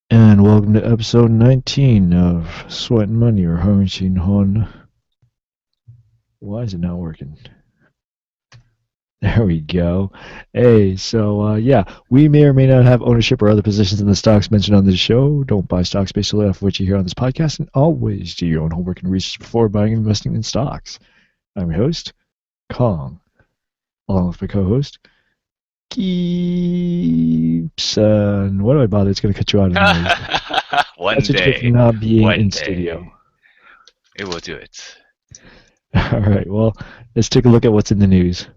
And welcome to episode 19 of Sweatin' Money or Harvesting Hon. Why is it not working? There we go. Hey, yeah, we may or may not have ownership or other positions in the stocks mentioned on this show. Don't buy stocks based solely off of what you hear on this podcast, and always do your own homework and research before buying and investing in stocks. I'm your host, Kong, along with my co-host, Keeps. What do I bother? It's going to cut you out of noise. One That's what you get for day, not being one in day, studio. it will do it. All right, well, let's take a look at what's in the news.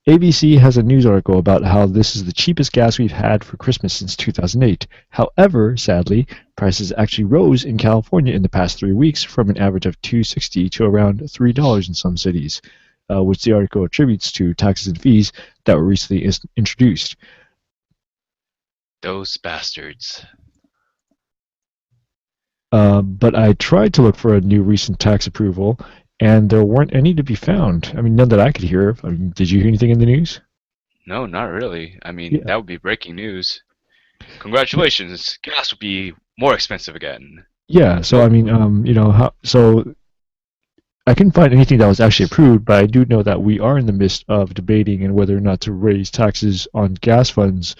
ABC has a news article about how this is the cheapest gas we've had for Christmas since 2008. However, sadly, prices actually rose in California in the past 3 weeks from an average of $2.60 to around $3 in some cities, which the article attributes to taxes and fees that were recently introduced. Those bastards. But I tried to look for a new recent tax approval, and there weren't any to be found. I mean, none that I could hear of. I mean, did you hear anything in the news? No, not really. I mean, Yeah. that would be breaking news. Congratulations, gas will be more expensive again. Yeah. So I Nope. mean, so I couldn't find anything that was actually approved, but I do know that we are in the midst of debating and whether or not to raise taxes on gas funds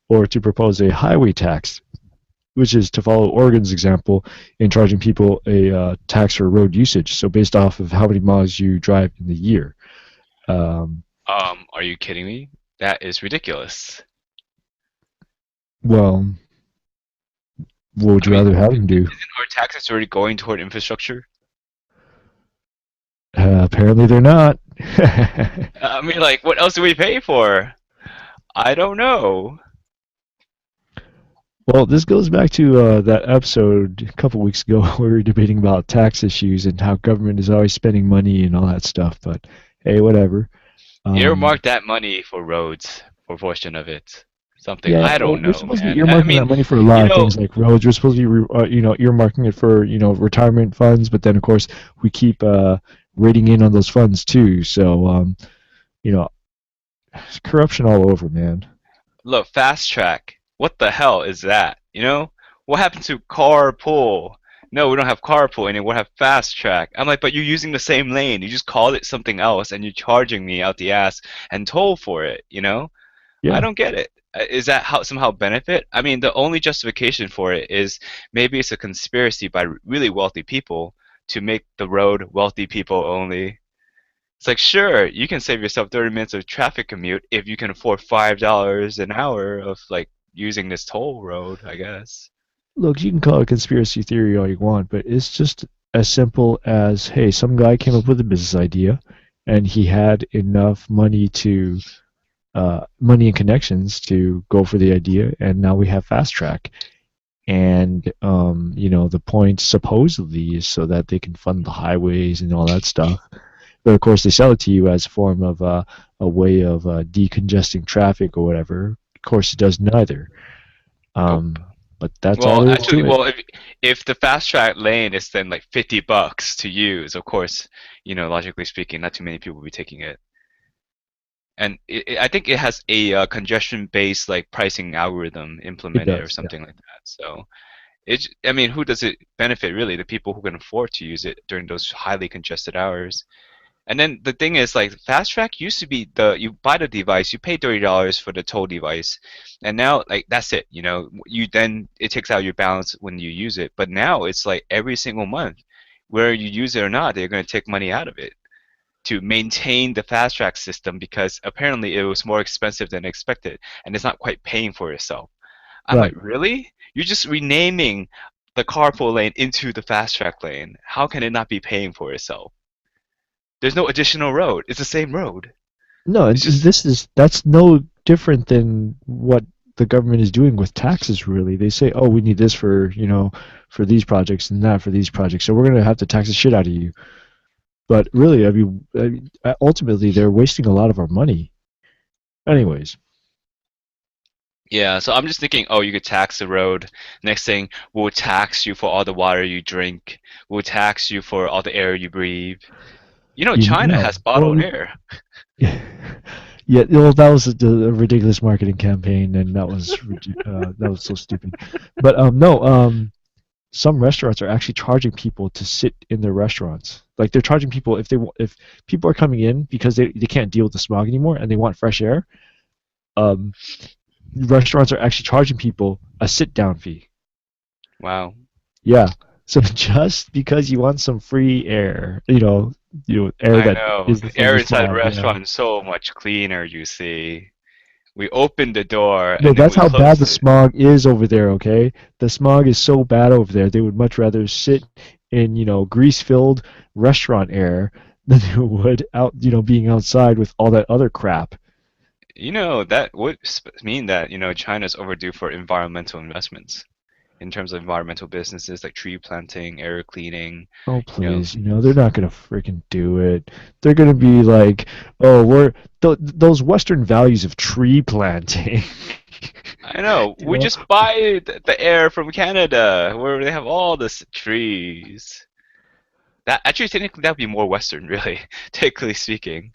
or to propose a highway tax, which is to follow Oregon's example in charging people a tax for road usage. So based off of how many miles you drive in the year. Um, Are you kidding me? That is ridiculous. well, what would I you mean, rather have them do? isn't our taxes already going toward infrastructure? Apparently they're not. I mean, like, what else do we pay for? I don't know. Well, this goes back to that episode a couple weeks ago where we were debating about tax issues and how government is always spending money and all that stuff. But hey, whatever. Um, Earmark that money for roads, for a portion of it. Something. yeah, I well, don't we're know, supposed to be man. I earmarking mean, that money for a you lot of know, things like roads. We're supposed to be, earmarking it for retirement funds. But then, of course, we keep rating in on those funds too. So, you know, corruption all over, man. look, fast track. What the hell is that? What happened to carpool? No, we don't have carpool anymore. We have fast track. I'm like, but you're using the same lane. You just called it something else, and you're charging me out the ass and toll for it. I Yeah, don't get it. Is that how somehow benefit? I mean, the only justification for it is maybe it's a conspiracy by really wealthy people to make the road wealthy people only. It's like, sure, you can save yourself 30 minutes of traffic commute if you can afford $5 an hour of like using this toll road, I guess. look, you can call it a conspiracy theory all you want, but it's just as simple as, hey, some guy came up with a business idea, and he had enough money and connections to go for the idea, and now we have fast track. And the point supposedly is so that they can fund the highways and all that stuff. But of course, they sell it to you as a form of a way of decongesting traffic or whatever. Of course, it does neither. Nope. But that's all Well, there is actually, to it. well, if the fast track lane is then like $50 to use, of course, logically speaking, not too many people will be taking it. And I think it has a congestion-based like pricing algorithm It implemented or does, yeah. something like that. So I mean, who does it benefit really? The people who can afford to use it during those highly congested hours. And then the thing is, like, Fast Track used to be you buy the device, you pay $30 for the toll device, and now like that's it. You then it takes out your balance when you use it. But now it's like every single month, whether you use it or not, they're going to take money out of it to maintain the Fast Track system because apparently it was more expensive than expected, and it's not quite paying for itself. I'm like, Right. really? You're just renaming the carpool lane into the Fast Track lane. How can it not be paying for itself? There's no additional road. It's the same road. No, It's just that's no different than what the government is doing with taxes, really. They say, oh, we need this for, for these projects and that for these projects. So we're going to have to tax the shit out of you. But really, ultimately, they're wasting a lot of our money. Anyways, yeah. So I'm just thinking, oh, you could tax the road. Next thing, we'll tax you for all the water you drink. We'll tax you for all the air you breathe. you China know, has bottled well, air. Yeah, well, that was a ridiculous marketing campaign, and that was so stupid. But no, some restaurants are actually charging people to sit in their restaurants. Like they're charging people if people are coming in because they can't deal with the smog anymore and they want fresh air. Um, Restaurants are actually charging people a sit down fee. Wow. Yeah. So just because you want some free air, air I that know. isn't The from air the inside the smog. Yeah. restaurant is so much cleaner, you see. We opened the door No, and then that's we how bad closed the it. smog is over there, okay? The smog is so bad over there. They would much rather sit in, grease-filled restaurant air than they would out, being outside with all that other crap. That would mean that, China's overdue for environmental investments in terms of environmental businesses like tree planting, air cleaning, Oh, you know. please, they're not gonna freaking do it. They're gonna be like, oh, those Western values of tree planting. I know. you We know, just buy the air from Canada where they have all the trees. That actually technically that would be more Western, really, technically speaking.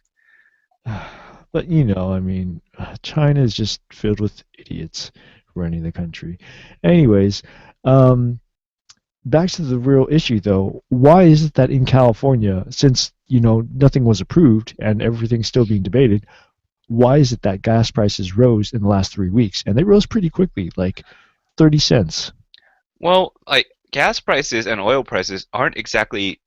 but I mean, China is just filled with idiots running the country. Anyways, um, back to the real issue though. Why is it that in California, since nothing was approved and everything's still being debated, why is it that gas prices rose in the last 3 weeks? And they rose pretty quickly, like 30 cents. Well, like gas prices and oil prices aren't exactly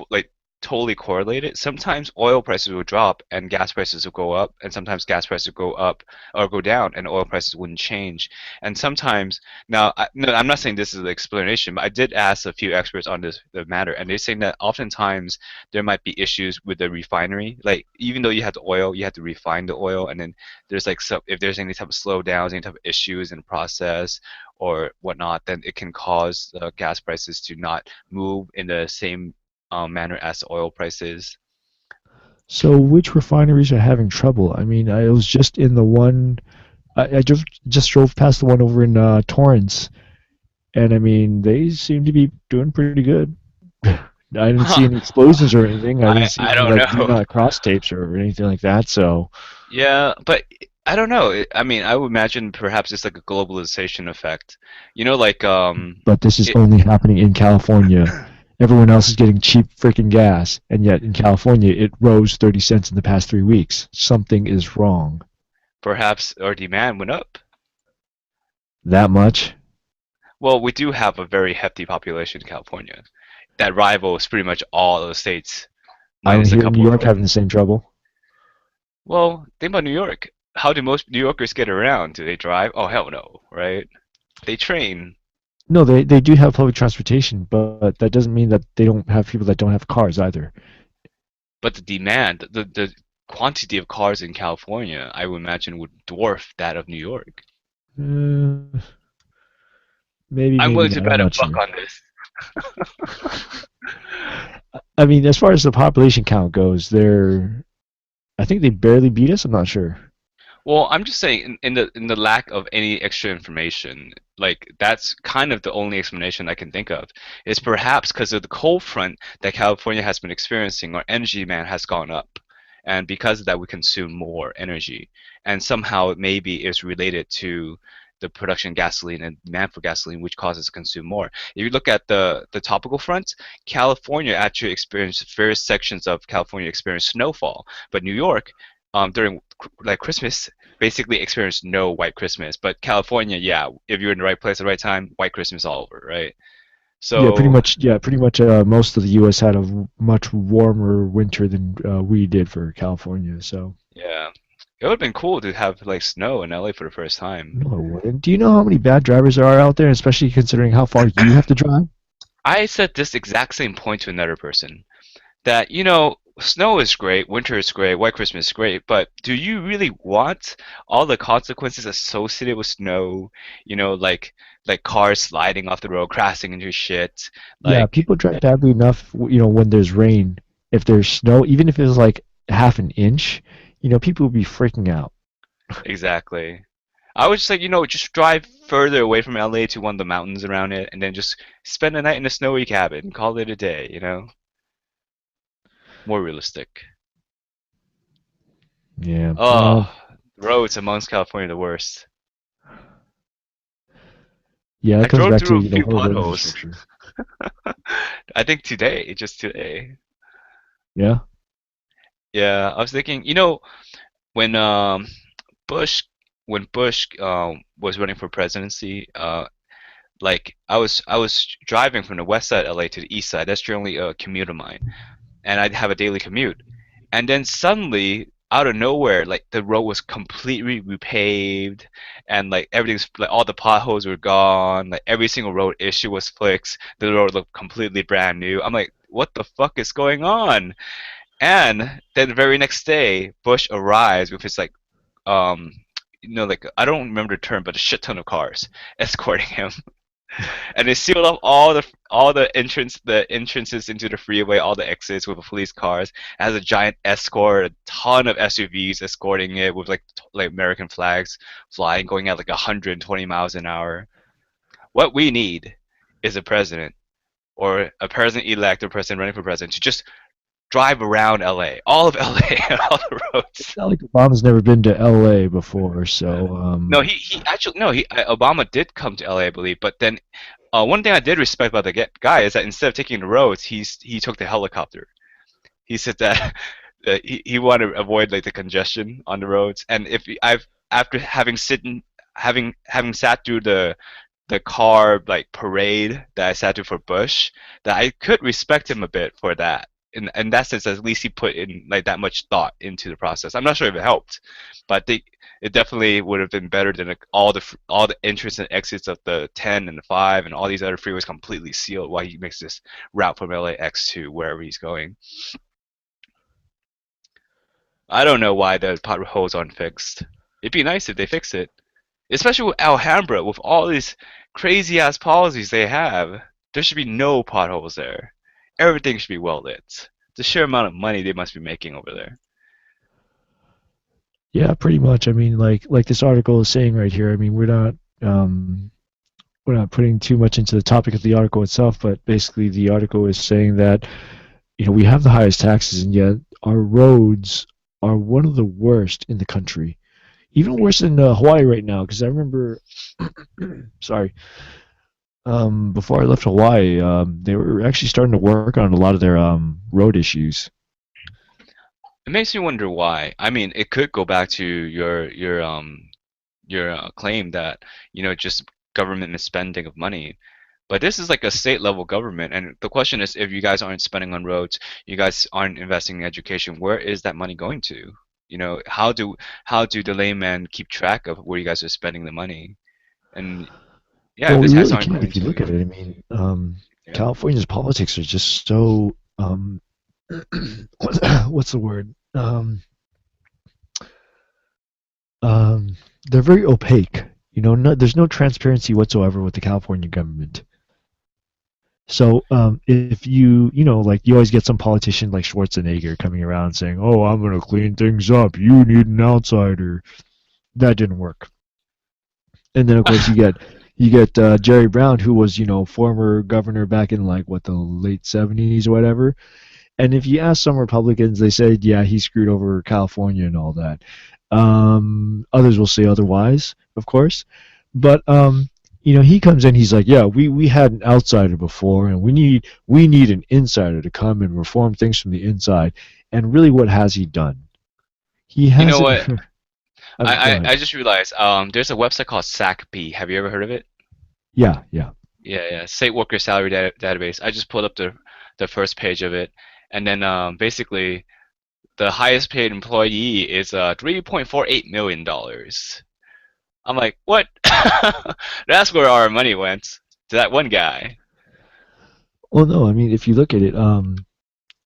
like totally correlated. Sometimes oil prices will drop and gas prices will go up, and sometimes gas prices will go up or go down and oil prices wouldn't change. And sometimes, now, no, I'm not saying this is the explanation, but I did ask a few experts on this the matter, and they're saying that oftentimes there might be issues with the refinery. Like even though you have the oil, you have to refine the oil, and then there's like some if there's any type of slowdowns, any type of issues in the process or whatnot, then it can cause gas prices to not move in the same manner as oil prices. So which refineries are having trouble? I mean, I was just in the one. I just drove past the one over in Torrance, and I mean, they seem to be doing pretty good. I didn't see Huh. any explosions or anything. I didn't see I any don't like do know. not cross tapes or anything like that. So, Yeah, but I don't know. I mean, I would imagine perhaps it's like a globalization effect. Like but this is it only happening in California. Everyone else is getting cheap freaking gas, and yet in California it rose 30 cents in the past 3 weeks. Something is wrong. perhaps our demand went up. That much? Well, we do have a very hefty population in California that rivals pretty much all of the states, I don't minus a hear New couple of York having them. the same trouble. Well, think about New York. How do most New Yorkers get around? Do they drive? Oh, hell no, right? They train. No, they do have public transportation, but that doesn't mean that they don't have people that don't have cars either. But the demand, the quantity of cars in California, I would imagine would dwarf that of New York. Uh, maybe, I'm maybe willing to not. I'm bet a not buck sure. on this. I mean, as far as the population count goes, I think they barely beat us. I'm not sure. Well, I'm just saying, in the lack of any extra information, like that's kind of the only explanation I can think of, is perhaps because of the cold front that California has been experiencing, our energy demand has gone up, and because of that, we consume more energy, and somehow it maybe is related to the production of gasoline and demand for gasoline, which causes us to consume more. If you look at the topical front, California actually experienced various sections of California experienced snowfall, but New York during like Christmas basically experienced no white Christmas. But California, yeah, if you're in the right place at the right time, white Christmas all over, right? Yeah, pretty So much. Yeah, pretty much. Most of the U.S. had a much warmer winter than we did for California. So, yeah, it would have been cool to have like snow in LA for the first time. no, it wouldn't. Do you know how many bad drivers there are out there, especially considering how far you have to drive? I said this exact same point to another person that snow is great, winter is great, white Christmas is great, but do you really want all the consequences associated with snow? Like cars sliding off the road, crashing into shit, Yeah, like. people drive badly enough, when there's rain. If there's snow, even if it's like half an inch, people would be freaking out. Exactly. I would just like, just drive further away from LA to one of the mountains around it and then just spend a night in a snowy cabin, call it a day, More realistic. Yeah. Well, Oh, roads amongst California the worst. yeah, I that comes drove back to, through a you know, few horrible potholes. infrastructure. I think today, just today. Yeah. Yeah, I was thinking, when Bush when Bush was running for presidency, like I was driving from the west side of LA to the east side. That's generally a commute of mine, and I'd have a daily commute. And then suddenly, out of nowhere, like the road was completely repaved, and like everything's like all the potholes were gone. Like every single road issue was fixed. The road looked completely brand new. I'm like, what the fuck is going on? And then the very next day, Bush arrives with his like um like I don't remember the term, but a shit ton of cars escorting him, and they sealed up all the entrances into the freeway, all the exits with the police cars. It has a giant escort, a ton of SUVs escorting it with like American flags flying, going at like 120 miles an hour. What we need is a president or a president elect or president running for president to just drive around LA, all of LA, and all the It's roads. not like Obama's never been to LA before, so No, he actually no, he Obama did come to LA, I believe. But then, one thing I did respect about the guy is that instead of taking the roads, he took the helicopter. He said that he wanted to avoid like the congestion on the roads. And if I've after having sat through the car like parade that I sat through for Bush, that I could respect him a bit for that. In that sense, at least he put in like that much thought into the process. I'm not sure if it helped, but I think it definitely would have been better than like, all the entrances and exits of the 10 and the 5 and all these other freeways completely sealed while he makes this route from LAX to wherever he's going. I don't know why the potholes aren't fixed. It'd be nice if they fix it, especially with Alhambra, with all these crazy ass policies they have. There should be no potholes there. Everything should be well lit. The sheer amount of money they must be making over there. yeah, pretty much. I mean, like this article is saying right here. I mean, um, we're not putting too much into the topic of the article itself, but basically the article is saying that we have the highest taxes, and yet our roads are one of the worst in the country. Even worse than Hawaii right now, because I remember, sorry, before I left Hawaii, they were actually starting to work on a lot of their road issues. It makes me wonder why. I mean, it could go back to your claim that just government misspending of money. But this is like a state level government, and the question is, if you guys aren't spending on roads, you guys aren't investing in education, where is that money going to? How do the layman keep track of where you guys are spending the money? And yeah, if Well, the we taxes really aren't can't going if you look to, at it. I mean, yeah. California's politics are just so what's the word? Um, they're very opaque. There's no transparency whatsoever with the California government. So if like you always get some politician like Schwarzenegger coming around saying, "Oh, I'm going to clean things up. You need an outsider." That didn't work. And then of course you get Jerry Brown, who was former governor back in like what the late '70s or whatever. And if you ask some Republicans, they said, yeah, he screwed over California and all that. Others will say otherwise, of course. But he comes in, he's like, yeah, we had an outsider before, and we need an insider to come and reform things from the inside. And really, what has he done? He You know hasn't. what? Go I, ahead. I I just realized there's a website called SACP. Have you ever heard of it? Yeah, yeah. Yeah, yeah. State Worker Salary Database. I just pulled up the first page of it, and then basically the highest paid employee is $3.48 million. I'm like, what? That's where our money went, to that one guy. Well, no, I mean, if you look at it,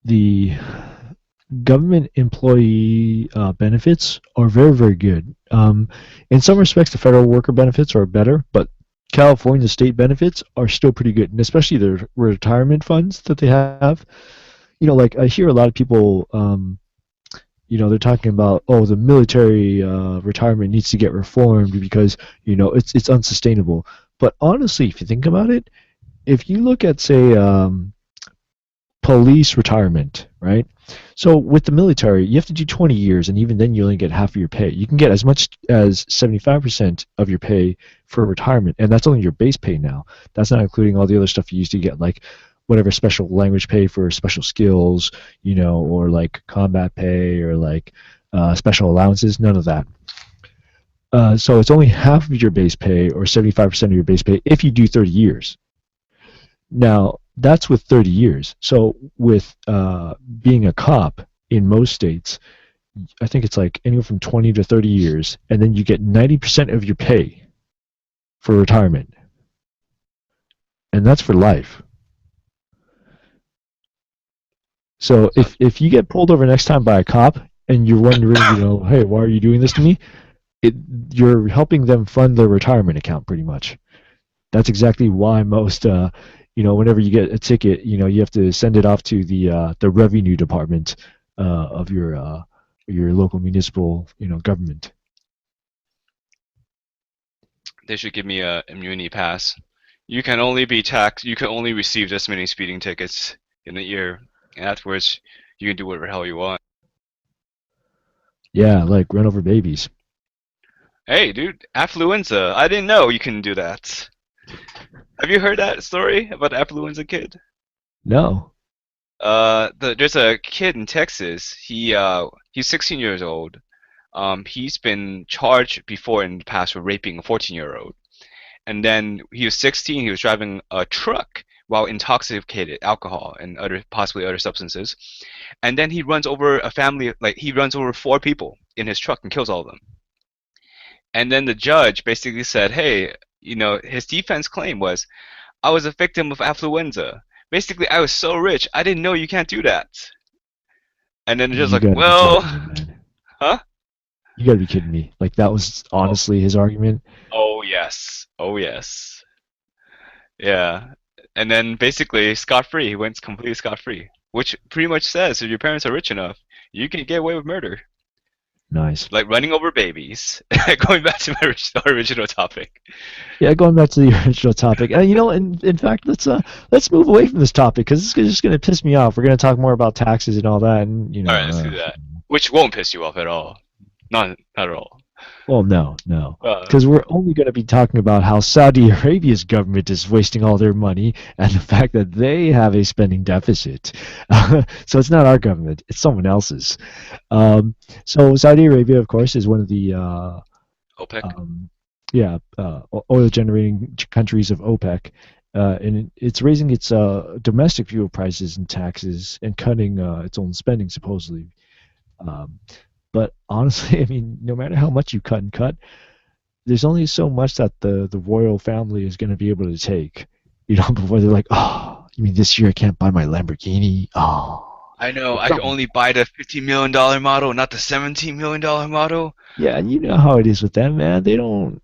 the government employee benefits are very, very good. In some respects, the federal worker benefits are better, but California state benefits are still pretty good, and especially the retirement funds that they have. Like I hear a lot of people, they're talking about, oh, the military retirement needs to get reformed because it's unsustainable. But honestly, if you think about it, if you look at say police retirement, right? So with the military, you have to do 20 years, and even then, you only get half of your pay. You can get as much as 75% of your pay for retirement, and that's only your base pay now. That's not including all the other stuff you used to get, like whatever special language pay for special skills, or like combat pay or like special allowances. None of that. So it's only half of your base pay or 75% of your base pay if you do 30 years. Now, that's with 30 years. So with being a cop in most states, I think it's like anywhere from 20 to 30 years, and then you get 90% of your pay for retirement. And that's for life. So So if you get pulled over next time by a cop and you're wondering, hey, why are you doing this to me? You're helping them fund their retirement account pretty much. That's exactly why most whenever you get a ticket, you have to send it off to the revenue department of your local municipal government. they should give me a immunity pass. You can only be taxed. You can only receive this many speeding tickets in a year, and afterwards you can do whatever the hell you want. Yeah, like run over babies. Hey, dude, affluenza. I didn't know you can do that. Have you heard that story about the affluenza kid? No. There's a kid in Texas. He's 16 years old. He's been charged before in the past for raping a 14-year-old. And then he was 16. He was driving a truck while intoxicated, alcohol and possibly other substances. And then he runs over a family, like he runs over four people in his truck and kills all of them. And then the judge basically said, hey, his defense claim was, I was a victim of affluenza. Basically, I was so rich, I didn't know you can't do that. And then the judge's You like, gotta be well, kidding me, man. huh? You gotta be kidding me. Like that was Oh, honestly his argument. oh yes, oh yes, yeah. And then basically scot-free. He went completely scot-free, which pretty much says if your parents are rich enough, you can get away with murder, Nice. like running over babies. Going back to my original topic. Yeah, going back to the original topic. In fact, let's move away from this topic because it's just gonna piss me off. We're gonna talk more about taxes and all that, and All right, let's do that. Which won't piss you off at all. Not at all. well, no, Uh, because we're only going to be talking about how Saudi Arabia's government is wasting all their money and the fact that they have a spending deficit. So it's not our government; it's someone else's. So Saudi Arabia, of course, is one of the OPEC. um, yeah oil generating countries of OPEC. And it's raising its domestic fuel prices and taxes and cutting its own spending supposedly. Um, but honestly, I mean, no matter how much you cut and cut, there's only so much that the royal family is going to be able to take, before they're like, oh, you mean this year I can't buy my Lamborghini? Oh, I know. it's I can something. only buy the $50 million model, not the $17 million model. Yeah, and you know how it is with them, man. They don't.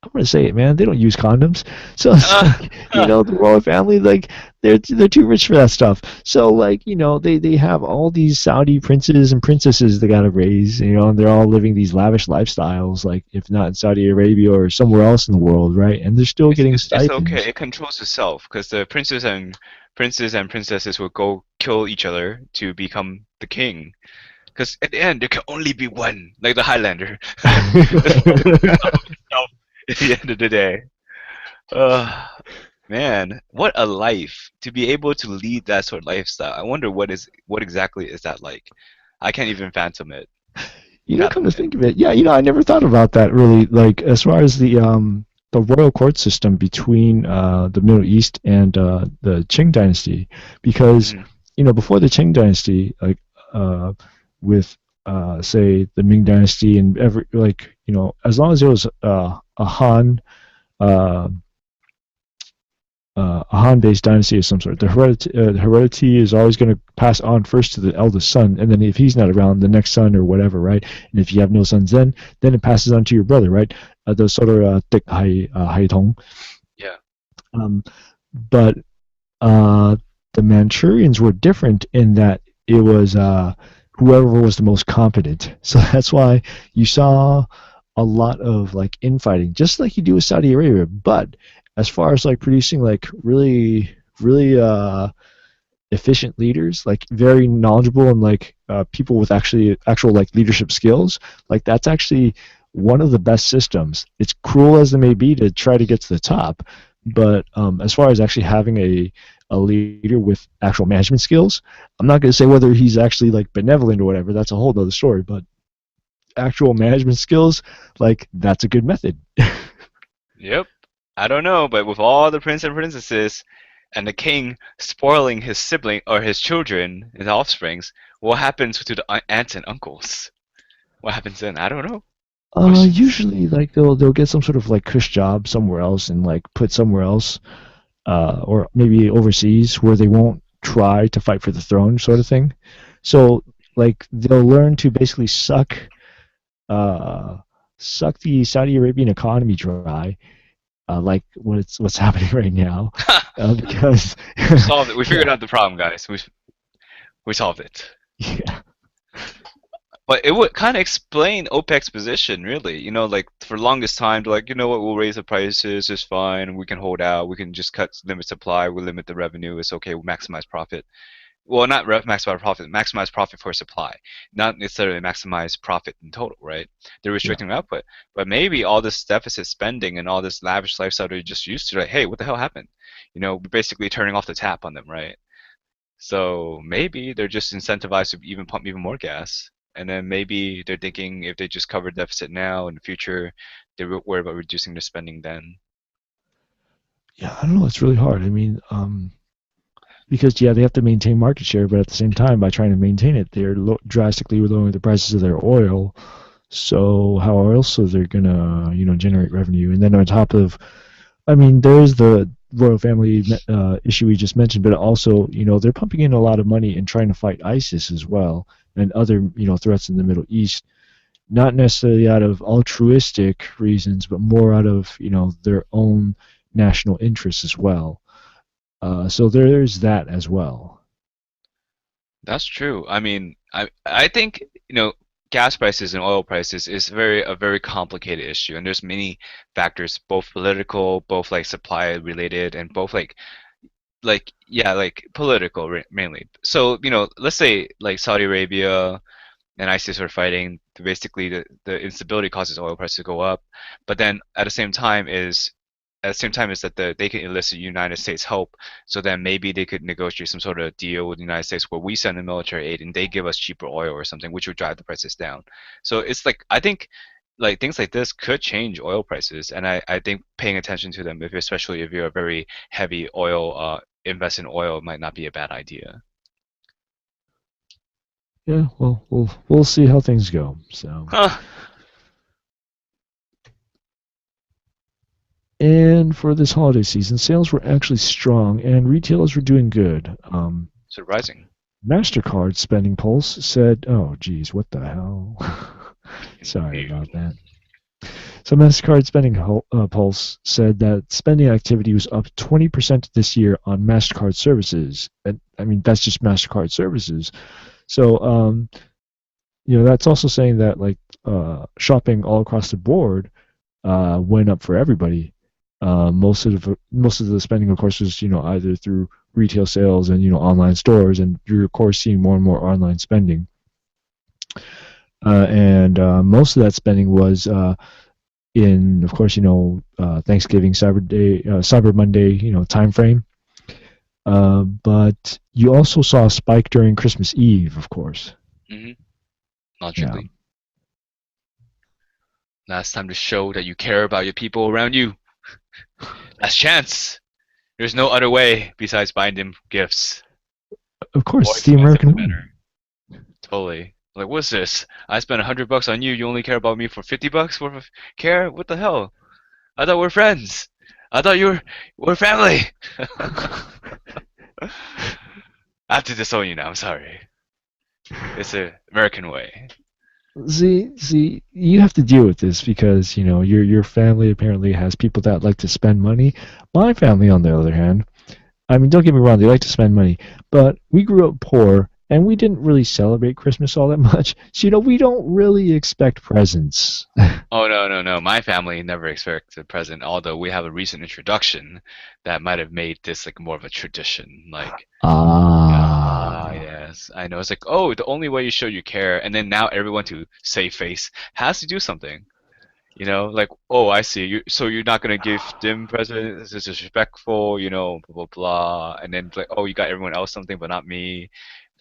I'm gonna say it, man. They don't use condoms, so it's Uh, like the royal family, like they're too rich for that stuff. So like they have all these Saudi princes and princesses they gotta raise, and they're all living these lavish lifestyles, like if not in Saudi Arabia or somewhere else in the world, right? And they're still it's, getting it's it's okay. stipends. It controls itself because the princes and princesses will go kill each other to become the king. Because at the end, there can only be one, like the Highlander. It's itself at the end of the day. Uh, man, what a life to be able to lead that sort of lifestyle. I wonder what exactly is that like. I can't even Come fathom to it. think of it, yeah, I never thought about that really. Like as far as the royal court system between the Middle East and the Qing dynasty, because Hmm. before the Qing dynasty, like with say the Ming dynasty and every like as long as there was a uh, Han-based dynasty of some sort. The heredity is always going to pass on first to the eldest son, and then if he's not around, the next son or whatever, right? And if you have no sons, then it passes on to your brother, right? The sort of hai tong. Yeah. Um, but uh, the Manchurians were different in that it was whoever was the most competent. So that's why you saw a lot of infighting, just like you do with Saudi Arabia. But as far as producing really really efficient leaders, like very knowledgeable and like people with actual like leadership skills, like that's actually one of the best systems. It's cruel as it may be to try to get to the top, but as far as actually having a leader with actual management skills, I'm not going to say whether he's actually like benevolent or whatever. That's a whole other story. But actual management skills, like that's a good method. Yep. I don't know, but with all the prince and princesses and the king spoiling his sibling or his children, his offsprings, what happens to the aunts and uncles? What happens then? I don't know. Questions. Usually, like they'll get some sort of like cush job somewhere else and like put somewhere else, or maybe overseas where they won't try to fight for the throne, sort of thing. So like they'll learn to basically uh, suck the Saudi Arabian economy dry, like what's happening right now, because We solved it. We yeah, figured out the problem, guys. We solved it. yeah, But it would kind of explain OPEC's position, really. You know, like for the longest time, they're like, you know what, we'll raise the prices, it's fine, we can hold out, we can just cut limit supply, we limit the revenue, it's okay, we maximize profit. Well, not maximize profit for supply, not necessarily maximize profit in total, right? They're yeah, restricting output, but maybe all this deficit spending and all this lavish lifestyle they're just used to, like, hey, what the hell happened? You know, we're basically turning off the tap on them, right? So maybe they're just incentivized to even pump even more gas. And then maybe they're thinking if they just cover deficit now in the future, they worry about reducing their spending then. yeah. I don't know. It's really hard. I mean, because yeah, they have to maintain market share, but at the same time, by trying to maintain it, they're drastically lowering the prices of their oil. So how else are they gonna, generate revenue? And then on top of, I mean, there's the royal family issue we just mentioned, but also, they're pumping in a lot of money and trying to fight ISIS as well and other, threats in the Middle East. Not necessarily out of altruistic reasons, but more out of, their own national interests as well. So there's that as well. That's true. I mean, I think, gas prices and oil prices is a very complicated issue, and there's many factors, both political, both like supply related, and both like yeah, like political mainly. So, let's say like Saudi Arabia and ISIS are fighting. Basically, the instability causes oil prices to go up, but then at the same time is that they can elicit United States help, so then maybe they could negotiate some sort of deal with the United States where we send them military aid and they give us cheaper oil or something, which would drive the prices down. So it's like I think like things like this could change oil prices, and I think paying attention to them, if especially if you're a very heavy oil invest in oil, might not be a bad idea. Yeah, well, we'll see how things go. So, Huh. and for this holiday season, sales were actually strong and retailers were doing good. Surprising. Mastercard spending pulse said, "Oh, geez, what the hell?" Sorry about that. So Mastercard spending pulse said that spending activity was up 20% this year on Mastercard services, and I mean that's just Mastercard services. So that's also saying that like shopping all across the board went up for everybody. Most of the spending, of course, was either through retail sales and online stores, and you're of course seeing more and more online spending. And most of that spending was in, of course, Thanksgiving, Cyber Monday, time frame. But you also saw a spike during Christmas Eve, of course. Hmm. Yeah. Logically. Now it's time to show that you care about your people around you. Last chance. There's no other way besides buying them gifts. Of More course, it's the expensive, the American way. better. Totally. Like, what's this? I spent $100 on you. You only care about me for $50 worth of care? What the hell? I thought we're friends. I thought we're family. I have to disown you now. I'm sorry. It's the American way. See, you have to deal with this because your family apparently has people that like to spend money. My family, on the other hand, I mean, don't get me wrong, they like to spend money, but we grew up poor, and we didn't really celebrate Christmas all that much. So we don't really expect presents. Oh no, no, no. My family never expects a present, although we have a recent introduction that might have made this like more of a tradition. Like, Ah, yes, I know. It's like, oh, the only way you show you care, and then now everyone to save face has to do something. Like, oh, I see. So you're not gonna give them presents. It's disrespectful. Blah blah blah. And then it's like, oh, you got everyone else something, but not me.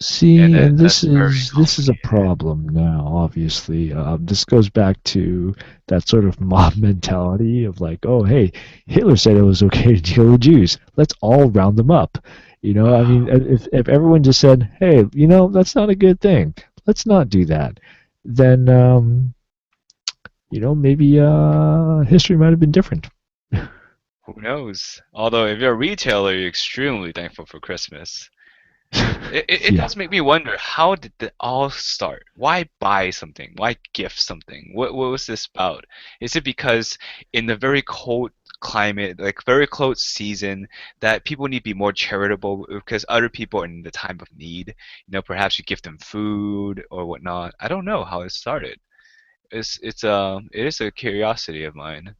And see, then and this that's very is this is a complicated. problem now. Obviously, this goes back to that sort of mob mentality of like, oh, hey, Hitler said it was okay to deal with Jews. Let's all round them up. I mean, if everyone just said, hey, that's not a good thing. Let's not do that. Then, maybe history might have been different. Who knows? Although if you're a retailer, you're extremely thankful for Christmas. It Yeah. does make me wonder, how did it all start? Why buy something? Why gift something? What was this about? Is it because in the very cold climate, like very cold season, that people need to be more charitable because other people are in the time of need? Perhaps you give them food or whatnot. I don't know how it started. It is a curiosity of mine.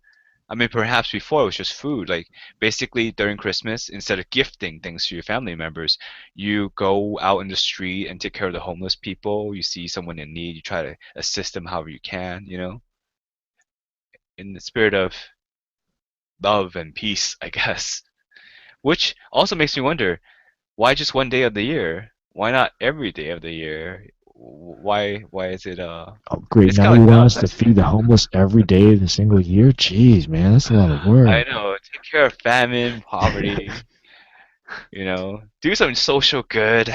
I mean, perhaps before it was just food. Like, basically, during Christmas, instead of gifting things to your family members, you go out in the street and take care of the homeless people. You see someone in need, you try to assist them however you can, in the spirit of love and peace, I guess. Which also makes me wonder, why just one day of the year? Why not every day of the year? Why is it Oh, great. it's Now kind you of like want nuts, us to feed the homeless every day of the single year? Jeez, man, that's a lot of I work. know, take care of famine, poverty, do some social good.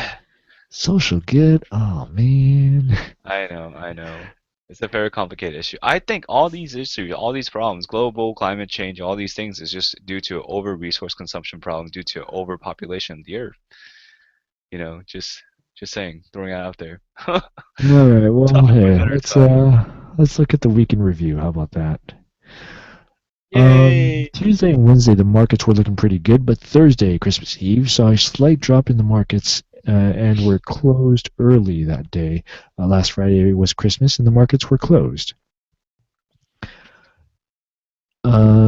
Social good? Oh, man. I know, I know. It's a very complicated issue. I think all these issues, all these problems, global climate change, all these things is just due to over resource consumption problem, due to overpopulation of the earth. Just saying, throwing it out there. All right. Well, Topic for hey, another let's time. let's look at the week in review. How about that? Yay! Tuesday and Wednesday, the markets were looking pretty good, but Thursday, Christmas Eve, saw a slight drop in the markets and were closed early that day. Last Friday was Christmas, and the markets were closed.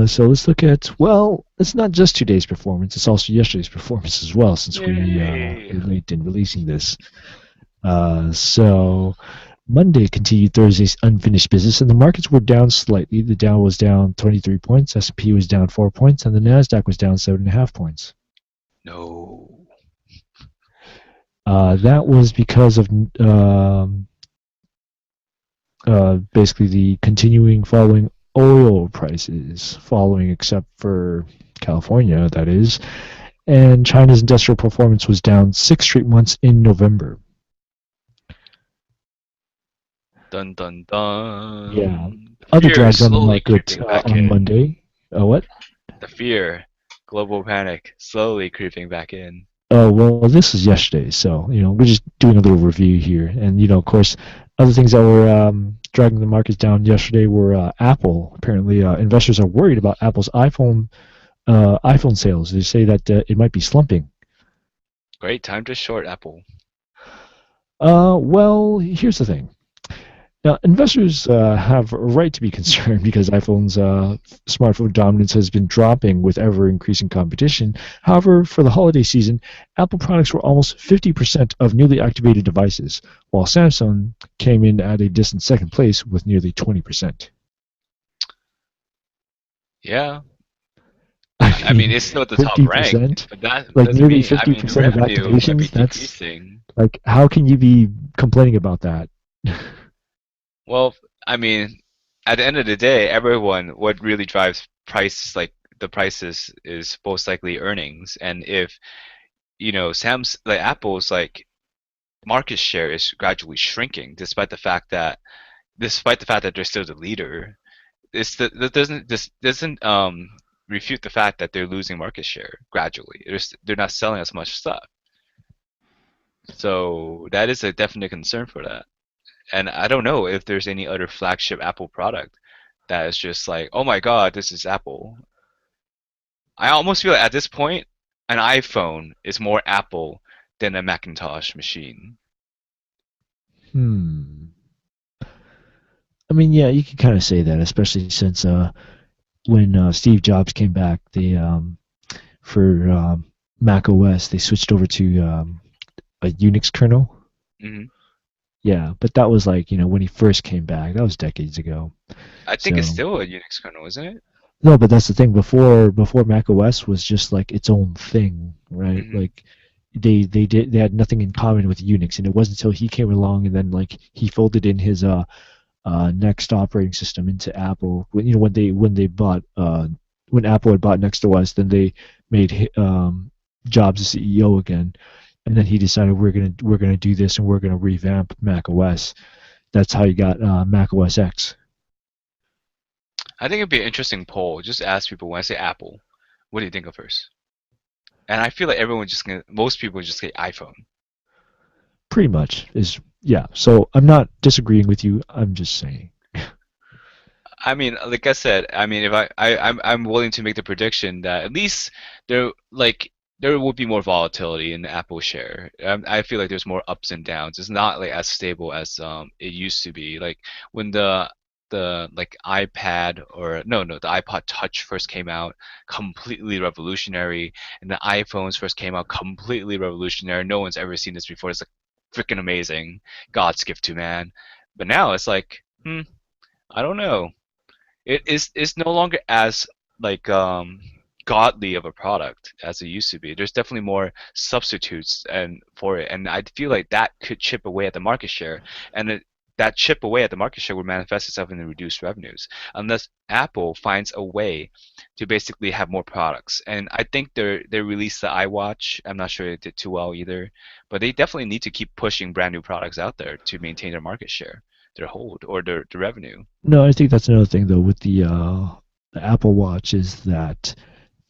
So let's look at, well, it's not just today's performance, it's also yesterday's performance as well, since Yay! we're late in releasing this. So Monday continued Thursday's unfinished business, and the markets were down slightly. The Dow was down 23 points, S&P was down 4 points, and the Nasdaq was down 7.5 points. No. That was because of basically the continuing falling oil prices, following except for California, that is, and China's industrial performance was down 6 straight months in November. Dun dun Yeah. dun. Other Fear is drags on the slowly market creeping back on in. Monday. What? The fear, global panic, slowly creeping back in. Oh, well, this is yesterday, so, we're just doing a little review here. And, of course, other things that were dragging the markets down yesterday were Apple. Apparently, investors are worried about Apple's iPhone sales. They say that it might be slumping. Great time to short Apple. Well, here's the thing. Now, investors have a right to be concerned because iPhone's smartphone dominance has been dropping with ever increasing competition. However, for the holiday season, Apple products were almost 50% of newly activated devices, while Samsung came in at a distant second place with nearly 20%. Yeah, I I mean, mean, it's still at the top rank, 50%? but that Like doesn't nearly mean, I mean, the 50% of revenue might be activations? That's decreasing. like, how can you be complaining about that? Well, I mean, at the end of the day, everyone, what really drives price, like the prices, is most likely earnings. And if, like Apple's like market share is gradually shrinking, despite the fact that they're still the leader, that doesn't refute the fact that they're losing market share gradually. They're not selling as much stuff. So that is a definite concern for that. And I don't know if there's any other flagship Apple product that is just like, oh my God, this is Apple. I almost feel like at this point, an iPhone is more Apple than a Macintosh machine. Hmm. I mean, yeah, you can kind of say that, especially since when Steve Jobs came back, for Mac OS they switched over to a Unix kernel. Hmm. Yeah, but that was like when he first came back. That was decades ago. I think it's So still a Unix kernel, isn't it? no, but that's the thing. Before Mac OS was just like its own thing, right? Hmm. Like they had nothing in common with Unix, and it wasn't until he came along and then like he folded in his next operating system into Apple. When they bought when Apple had bought Next OS, then they made Jobs the CEO again, and then he decided we're gonna do this and we're gonna revamp Mac OS. That's how you got Mac OS X. I think it'd be an interesting poll. Just ask people when I say Apple, what do you think of first? And I feel like most people just say iPhone. Pretty much is yeah. So I'm not disagreeing with you. I'm just saying. I mean, like I said, I mean, if I'm willing to make the prediction that at least there will be more volatility in the Apple share. I feel like there's more ups and downs. It's not like as stable as it used to be. Like when the like iPad or no the iPod Touch first came out, completely revolutionary, and the iPhones first came out, completely revolutionary. No one's ever seen this before. It's like freaking amazing, God's gift to man. But now it's like, I don't know. It's no longer as like godly of a product as it used to be. There's definitely more substitutes and for it, and I feel like that could chip away at the market share, and that chip away at the market share would manifest itself in the reduced revenues unless Apple finds a way to basically have more products. And I think they released the iWatch. I'm not sure it did too well either, but they definitely need to keep pushing brand new products out there to maintain their market share, their hold, or their revenue. No, I think that's another thing though with the Apple Watch is that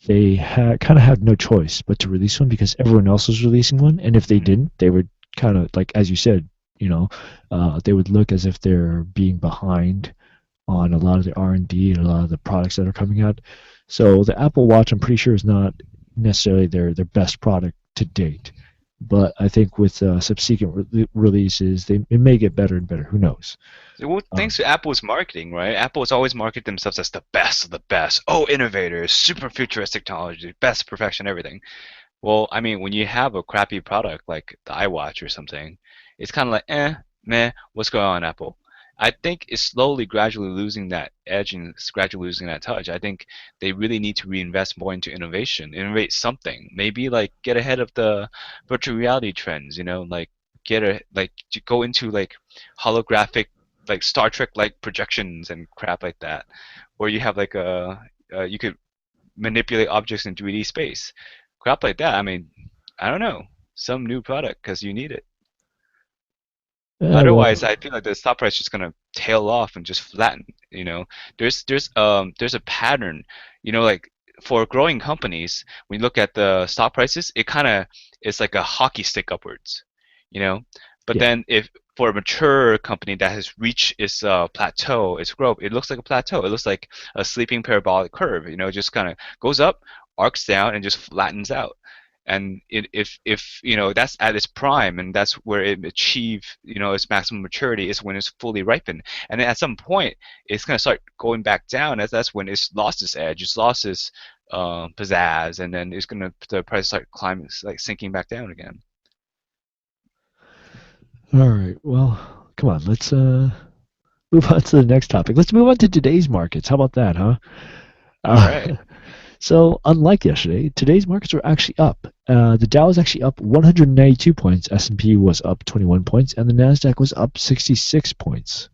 they kind of had no choice but to release one because everyone else was releasing one, and if they Mhm. didn't, they would kind of like as you said, you know, they would look as if they're being behind on a lot of the R&D and a lot of the products that are coming out. So the Apple Watch, I'm pretty sure, is not necessarily their best product to date. But I think with subsequent releases, it may get better and better. Who knows? Well, thanks Um, to Apple's marketing, right? Apple's always marketed themselves as the best of the best. Oh, innovators, super futuristic technology, best perfection, everything. Well, I mean, when you have a crappy product like the iWatch or something, it's kind of like, meh, what's going on, Apple? I think it's slowly, gradually losing that edge and it's gradually losing that touch. I think they really need to reinvest more into innovation, innovate something. Maybe like get ahead of the virtual reality trends, like like to go into like holographic, like Star Trek like projections and crap like that, or you have like you could manipulate objects in 3D space. Crap like that. I mean, I don't know. Some new product because you need it. Otherwise, well, I feel like the stock price is just gonna tail off and just flatten. There's a pattern. Like for growing companies, when you look at the stock prices, it kind of is like a hockey stick upwards. You know, but yeah. then if for a mature company that has reached its plateau, its growth, it looks like a plateau. It looks like a sleeping parabolic curve. It just kind of goes up, arcs down, and just flattens out. And if that's at its prime and that's where it achieve its maximum maturity is when it's fully ripened, and then at some point it's going to start going back down as that's when it's lost its edge, it's lost its pizzazz, and then the price start climbing, like sinking back down again. All right. Well, come on. Let's move on to the next topic. Let's move on to today's markets. How about that, huh? All right. Uh, so, unlike yesterday, today's markets were actually up. The Dow was actually up 192 points. S&P was up 21 points, and the Nasdaq was up 66 points.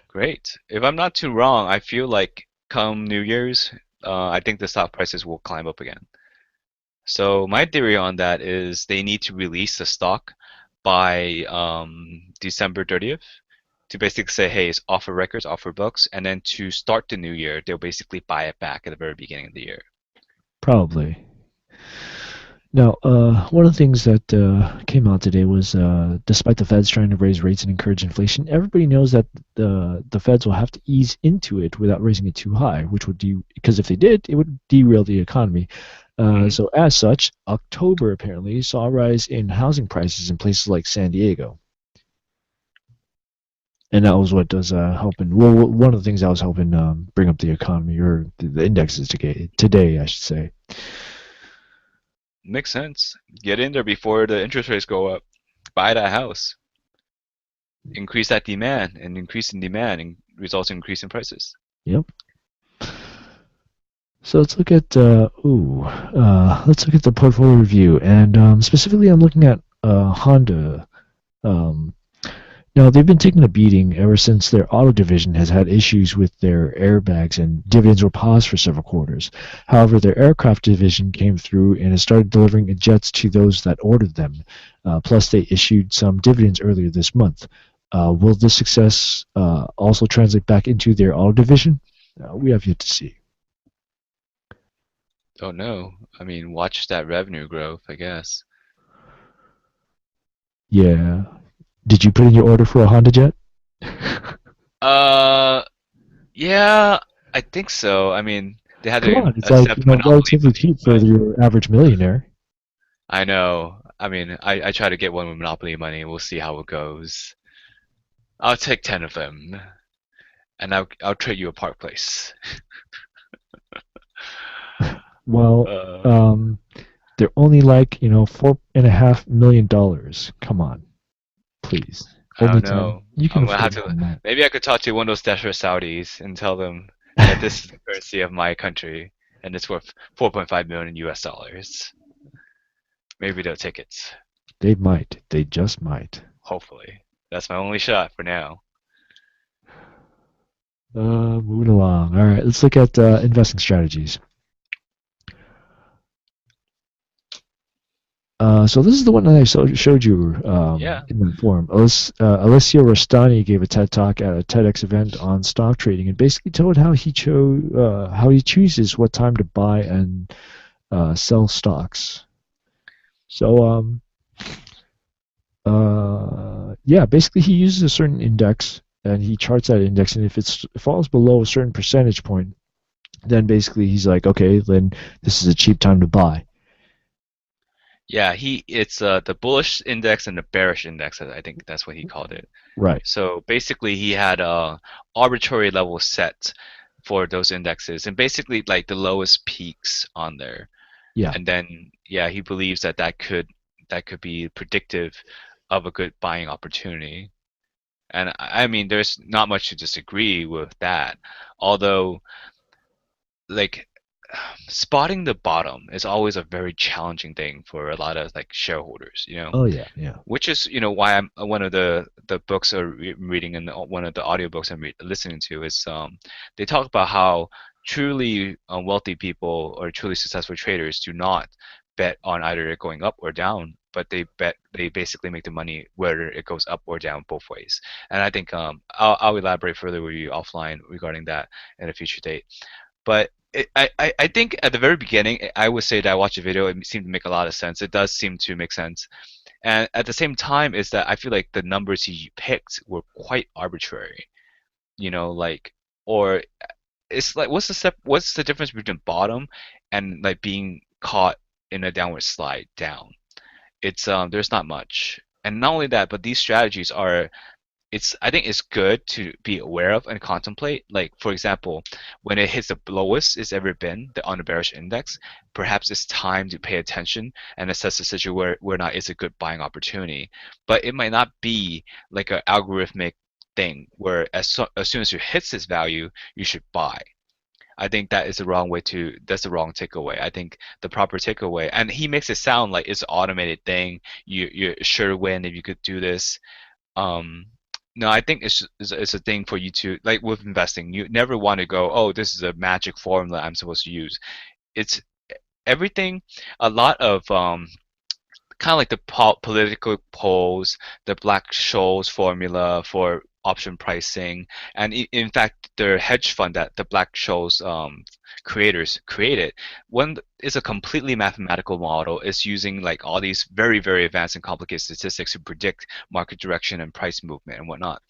Great. If I'm not too wrong, I feel like come New Year's, I think the stock prices will climb up again. So my theory on that is they need to release the stock by December 30th to basically say, hey, it's offer records, offer books, and then to start the new year, they'll basically buy it back at the very beginning of the year. Probably. Now, one of the things that came out today was, despite the Feds trying to raise rates and encourage inflation, everybody knows that the Feds will have to ease into it without raising it too high, which would because if they did, it would derail the economy. Hmm. So as such, October apparently saw a rise in housing prices in places like San Diego, and that was what was helping. Well, one of the things that was helping bring up the economy or the indexes today, I should say. Makes sense. Get in there before the interest rates go up. Buy that house. Increase that demand, and increase in demand and results in increase in prices. Yep. So let's look at the portfolio review, and specifically, I'm looking at Honda. Um, Now, they've been taking a beating ever since their auto division has had issues with their airbags and dividends were paused for several quarters. However, their aircraft division came through and has started delivering jets to those that ordered them. Plus, they issued some dividends earlier this month. Will this success also translate back into their auto division? We have yet to see. Don't know. I mean, watch that revenue growth, I guess. Yeah. Did you put in your order for a Honda jet? Uh, yeah, I think so. I mean, they had Come to on, it's like, accept monopoly relatively money, cheap for but your average millionaire. I know. I mean, I try to get one with monopoly money. We'll see how it goes. I'll take 10 of them, and I'll trade you a Park Place. Well, Uh, um, they're only like, $4.5 million. Come on, please. I Only don't 10. know. You can I'm gonna have afford more to. than that. Maybe I could talk to one of those desperate Saudis and tell them that this is the currency of my country and it's worth 4.5 million US dollars. Maybe they'll take it. They might. They just might. Hopefully, that's my only shot for now. Moving along. All right, let's look at investing strategies. So this is the one that showed you Yeah. in the forum. Alessio Rastani gave a TED talk at a TEDx event on stock trading and basically told how he chooses what time to buy and sell stocks. So yeah, basically he uses a certain index and he charts that index, and if it falls below a certain percentage point, then basically he's like, okay, then this is a cheap time to buy. Yeah, it's the bullish index and the bearish index. I think that's what he called it. Right. So basically, he had a arbitrary level set for those indexes, and basically like the lowest peaks on there. Yeah. And then yeah, he believes that that could be predictive of a good buying opportunity. And I mean, there's not much to disagree with that. Although, like, spotting the bottom is always a very challenging thing for a lot of like shareholders, Oh yeah. Yeah. which is why I'm one of the books I'm reading and one of the audiobooks I'm listening to is they talk about how truly wealthy people or truly successful traders do not bet on either it going up or down, but they basically make the money whether it goes up or down both ways. And I think I'll elaborate further with you offline regarding that in a future date. But I think at the very beginning, I would say that I watched a video. It seemed to make a lot of sense. It does seem to make sense. And at the same time, is that I feel like the numbers he picked were quite arbitrary. Like, or it's like, what's the step? What's the difference between bottom and like being caught in a downward slide down? It's there's not much. And not only that, but these strategies are I think it's good to be aware of and contemplate. Like for example, when it hits the lowest it's ever been, on the bearish index, perhaps it's time to pay attention and assess the situation where or not it's a good buying opportunity. But it might not be like an algorithmic thing where as soon as it hits this value, you should buy. I think that is the wrong way to. That's the wrong takeaway. I think the proper takeaway, and he makes it sound like it's an automated thing. You're sure to win if you could do this. um, no, I think it's a thing for you to like with investing. You never want to go, oh, this is a magic formula I'm supposed to use. It's everything. A lot of kind of like the political polls, the Black-Scholes formula for option pricing, and in fact, the hedge fund that the Black-Scholes creators created, one is a completely mathematical model. It's using like all these very, very advanced and complicated statistics to predict market direction and price movement and whatnot.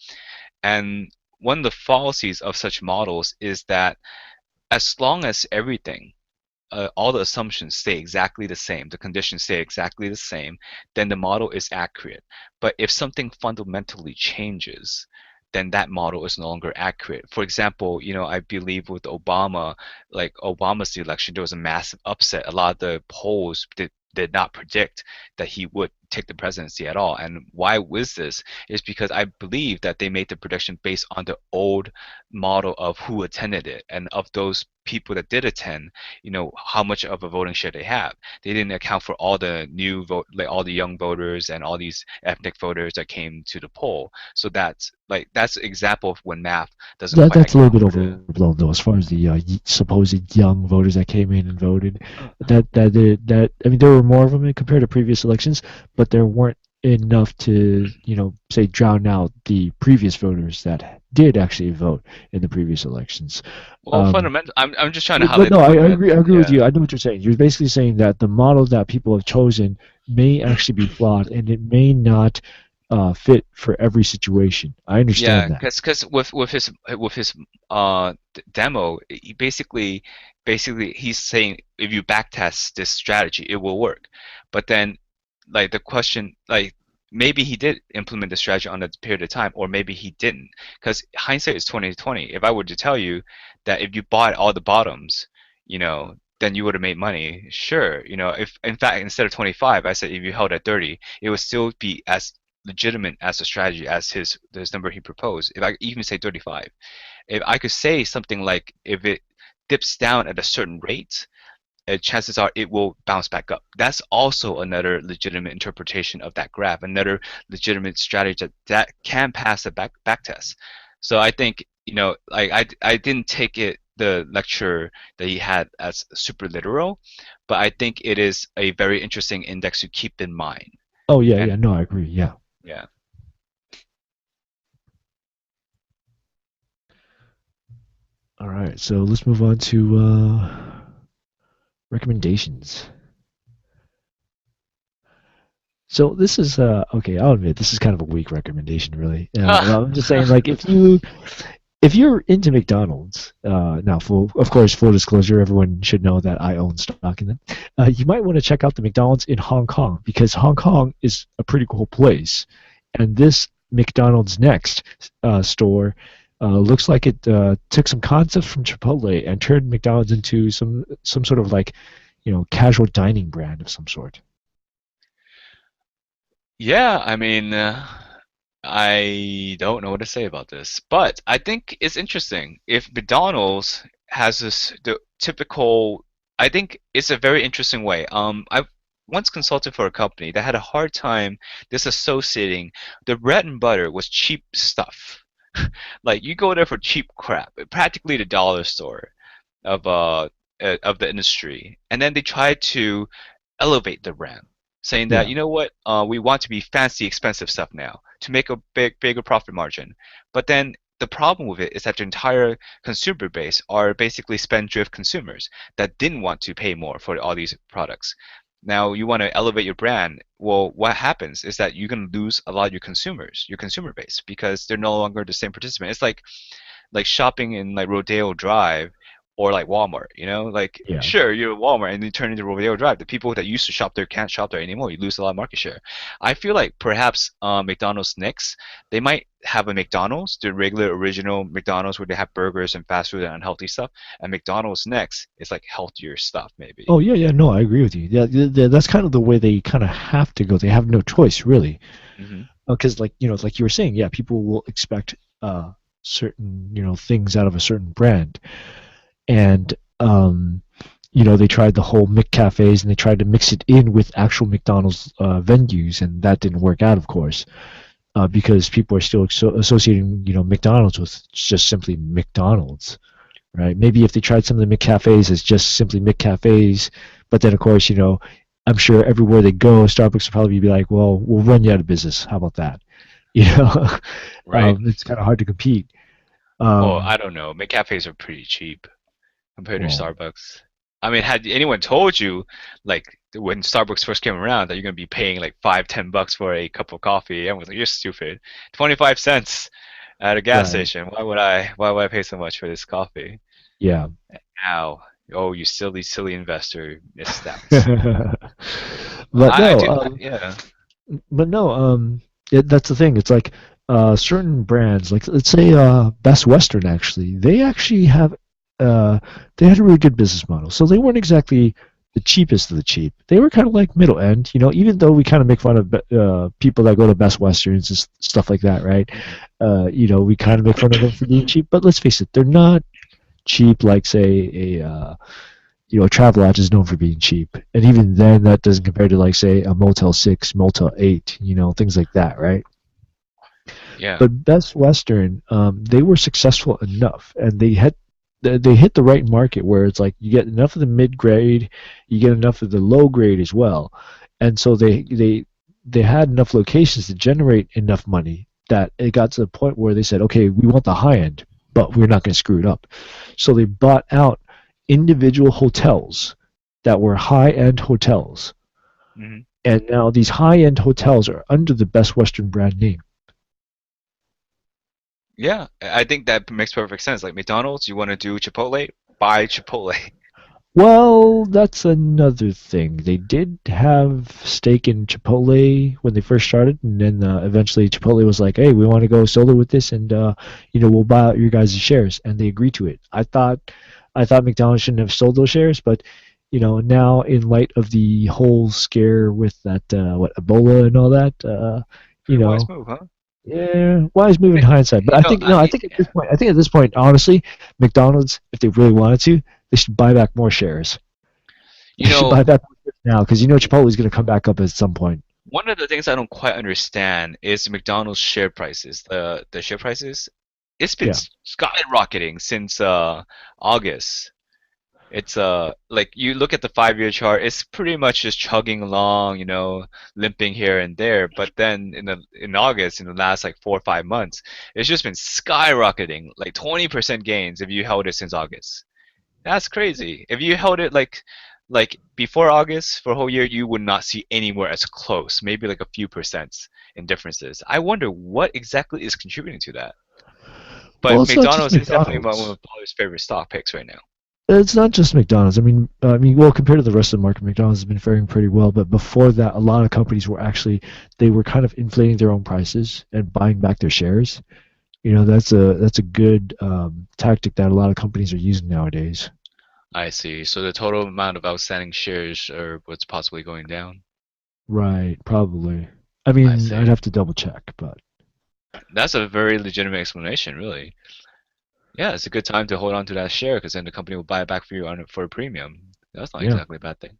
And one of the fallacies of such models is that as long as everything all the assumptions stay exactly the same, the conditions stay exactly the same, then the model is accurate. But if something fundamentally changes, then that model is no longer accurate. For example, I believe with Obama, like Obama's election, there was a massive upset. A lot of the polls did not predict that he would take the presidency at all. And why was this? Is because I believe that they made the prediction based on the old model of who attended it, and of those people that did attend, how much of a voting share they have. They didn't account for all the new vote, like all the young voters and all these ethnic voters that came to the poll. So that's an example of when math doesn't quite That's a little account bit for the. overblown, though, as far as the supposed young voters that came in and voted. That I mean, there were more of them compared to previous elections, but there weren't enough to, say, drown out the previous voters that did actually vote in the previous elections. Well, Um, fundamental. I'm just trying to but highlight no, the I fundamental. agree. I agree with Yeah. you. I know what you're saying. You're basically saying that the model that people have chosen may actually be flawed, and it may not fit for every situation. I Yeah, understand that. because with his demo, he basically he's saying if you backtest this strategy, it will work. But then, like the question, like maybe he did implement the strategy on a period of time, or maybe he didn't. Because hindsight is 2020. If I were to tell you that if you bought all the bottoms, then you would have made money. Sure, if in fact instead of 25, I said if you held at 30, it would still be as legitimate as a strategy as his number he proposed. If I even say 35, if I could say something like if it dips down at a certain rate, chances are it will bounce back up. That's also another legitimate interpretation of that graph, another legitimate strategy that can pass a back test. So I think like I didn't take it the lecture that he had as super literal, but I think it is a very interesting index to keep in mind. Oh yeah, And yeah. No, I agree. Yeah. yeah. All right, so let's move on to recommendations. So this is okay. I'll admit this is kind of a weak recommendation, really. Well, I'm just saying, like, if you're into McDonald's, now of course, full disclosure, everyone should know that I own stock in them. You might want to check out the McDonald's in Hong Kong because Hong Kong is a pretty cool place, and this McDonald's Next store looks like it took some concepts from Chipotle and turned McDonald's into some sort of like, casual dining brand of some sort. Yeah, I mean, I don't know what to say about this, but I think it's interesting. If McDonald's has the typical, I think it's a very interesting way. I once consulted for a company that had a hard time disassociating the bread and butter was cheap stuff. Like you go there for cheap crap, practically the dollar store of of the industry, and then they try to elevate the brand, saying that Yeah. we want to be fancy, expensive stuff now to make a bigger profit margin. But then the problem with it is that the entire consumer base are basically spendthrift consumers that didn't want to pay more for all these products. Now you want to elevate your brand. Well, what happens is that you're going to lose a lot of your consumers, your consumer base, because they're no longer the same participant. It's like shopping in like Rodeo Drive or like Walmart, like Yeah. sure you're at Walmart and you turn into Rodeo Drive. The people that used to shop there can't shop there anymore. You lose a lot of market share. I feel like perhaps McDonald's next, they might have a McDonald's, the regular original McDonald's where they have burgers and fast food and unhealthy stuff, and McDonald's next is like healthier stuff maybe. Oh yeah, yeah. No, I agree with you. Yeah, that's kind of the way they kind of have to go. They have no choice, really. Hmm. Because like like you were saying, yeah, people will expect certain things out of a certain brand, and they tried the whole McCafes and they tried to mix it in with actual McDonald's venues, and that didn't work out, of course, because people are still associating McDonald's with just simply McDonald's, right? Maybe if they tried some of the McCafes as just simply McCafes, but then of course I'm sure everywhere they go, Starbucks will probably be like, well, we'll run you out of business. How about that? You know, Right. it's kind of hard to compete. Well, Um, I don't know. McCafes are pretty cheap compared to well, Starbucks. I mean, had anyone told you, like when Starbucks first came around, that you're gonna be paying like 5, 10 bucks for a cup of coffee, everyone's like, "You're stupid." 25 cents at a gas right. station. Why would I? Why would I pay so much for this coffee? Yeah. Ow. Oh, you silly, silly investor, missed out. But I no, do, yeah. but no, that's the thing. It's like certain brands, like let's say Best Western, actually, they actually have they had a really good business model. So they weren't exactly the cheapest of the cheap. They were kind of like middle end, even though we kind of make fun of people that go to Best Westerns and stuff like that, right? Mhm. We kind of make fun of them for being cheap, but let's face it, they're not cheap like say a Travelodge is known for being cheap, and even then, that doesn't compare to like say a Motel 6, Motel 8, things like that, right? Yeah. But Best Western, they were successful enough, and they hit the right market where it's like you get enough of the mid grade, you get enough of the low grade as well, and so they had enough locations to generate enough money that it got to the point where they said, okay, we want the high end, but we're not going to screw it up. So they bought out individual hotels that were high end hotels, Hmm. and now these high end hotels are under the Best Western brand name. Yeah, I think that makes perfect sense. Like McDonald's, you want to do Chipotle, buy Chipotle. Well, that's another thing. They did have stake in Chipotle when they first started, and then eventually Chipotle was like, "Hey, we want to go solo with this, and we'll buy out your guys' shares," and they agreed to it. I thought McDonald's shouldn't have sold those shares, but now in light of the whole scare with that what Ebola and all that, you Pretty wise know, move, huh? yeah, wise move in They- hindsight. But You I know, think no, I think at this point, honestly, McDonald's, if they really wanted to, they should buy back more shares. you They should know, buy back more shares now because Chipotle is going to come back up at some point. one of the things I don't quite understand is McDonald's share prices. The share prices, it's been Yeah. skyrocketing since August. It's like you look at the 5-year chart, it's pretty much just chugging along, limping here and there. But then in August, in the last like 4 or 5 months, it's just been skyrocketing, like 20% gains if you held it since August. That's crazy. If you held it like before August for a whole year, you would not see anywhere as close, maybe like a few percents in differences. I wonder what exactly is contributing to that. Well, But it's not just McDonald's is definitely one McDonald's. of Paul's favorite stock picks right now. It's not just McDonald's. Well, compared to the rest of the market, McDonald's has been faring pretty well. But before that, a lot of companies were actually they were kind of inflating their own prices and buying back their shares. That's a good tactic that a lot of companies are using nowadays. I see. So the total amount of outstanding shares are what's possibly going down. Right, probably. I I'd see. have to double check, but That's a very legitimate explanation, really. Yeah, it's a good time to hold on to that share because then the company will buy it back for you for a premium. That's not yeah. exactly a bad thing.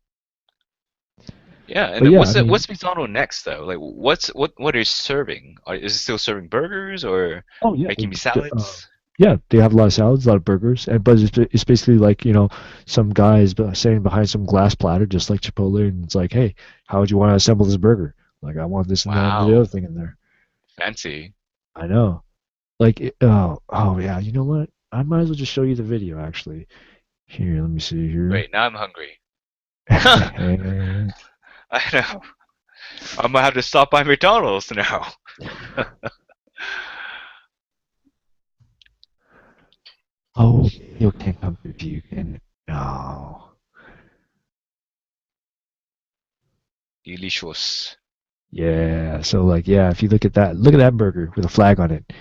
Yeah, and But then yeah, what's McDonald's next though? Like what are you serving? Is it still serving burgers or oh yeah, making me salads? yeah, they have a lot of salads, a lot of burgers, and but it's basically like some guys standing behind some glass platter, just like Chipotle, and it's like, hey, how would you want to assemble this burger? Like, I want this and that and the other Wow, thing in there. fancy. I know. Like, oh yeah, you know what? I might as well just show you the video actually. Here, let me see here. Wait, now I'm hungry. I know. I might have to stop by McDonald's now. Oh, you can't come if you can. No. Delicious. Yeah. So like, yeah, if you look at that burger with a flag on it.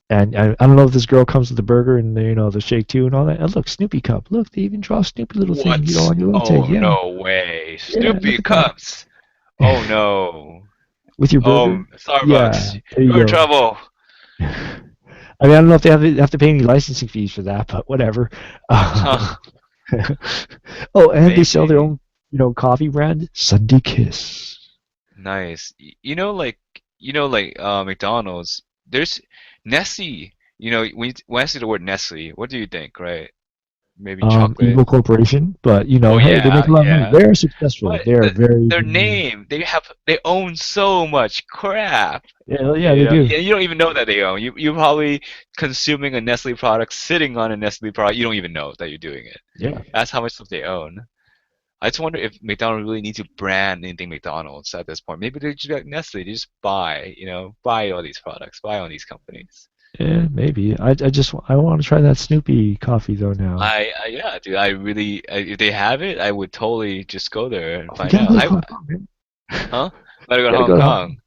And I don't know if this girl comes with the burger and the shake too and all that. And look, Snoopy cup. Look, they even draw a Snoopy little thing, What? on your little tag. Oh Yeah, no way. yeah. Look Snoopy at that. cups. Oh no. With your Oh, burger. Yeah, Starbucks. there you You're in go. trouble. I don't know if they have to pay any licensing fees for that, but whatever. Huh. Oh, and they sell their Maybe. own, coffee brand, Sunday Kiss. Nice. McDonald's, there's Nestle. When I see the word Nestle, what do you think, right? Maybe chocolate. Evil corporation, but Oh hey, they make yeah, a lot of money. yeah. They are successful. But They are very. their name, they own so much crap. Yeah, yeah, they do. Yeah, you don't even know that they own. You're probably consuming a Nestle product, sitting on a Nestle product. You don't even know that you're doing it. Yeah. That's how much stuff they own. I just wonder if McDonald's really needs to brand anything McDonald's at this point. Maybe they just be like Nestle, they just buy all these products, buy all these companies. Yeah, maybe. I want to try that Snoopy coffee though now. Yeah, dude, I really, if they have it, I would totally just go there and We find gotta out. go to Hong Kong, man. Huh? Gotta go to Gotta Hong go to Hong Kong. Kong.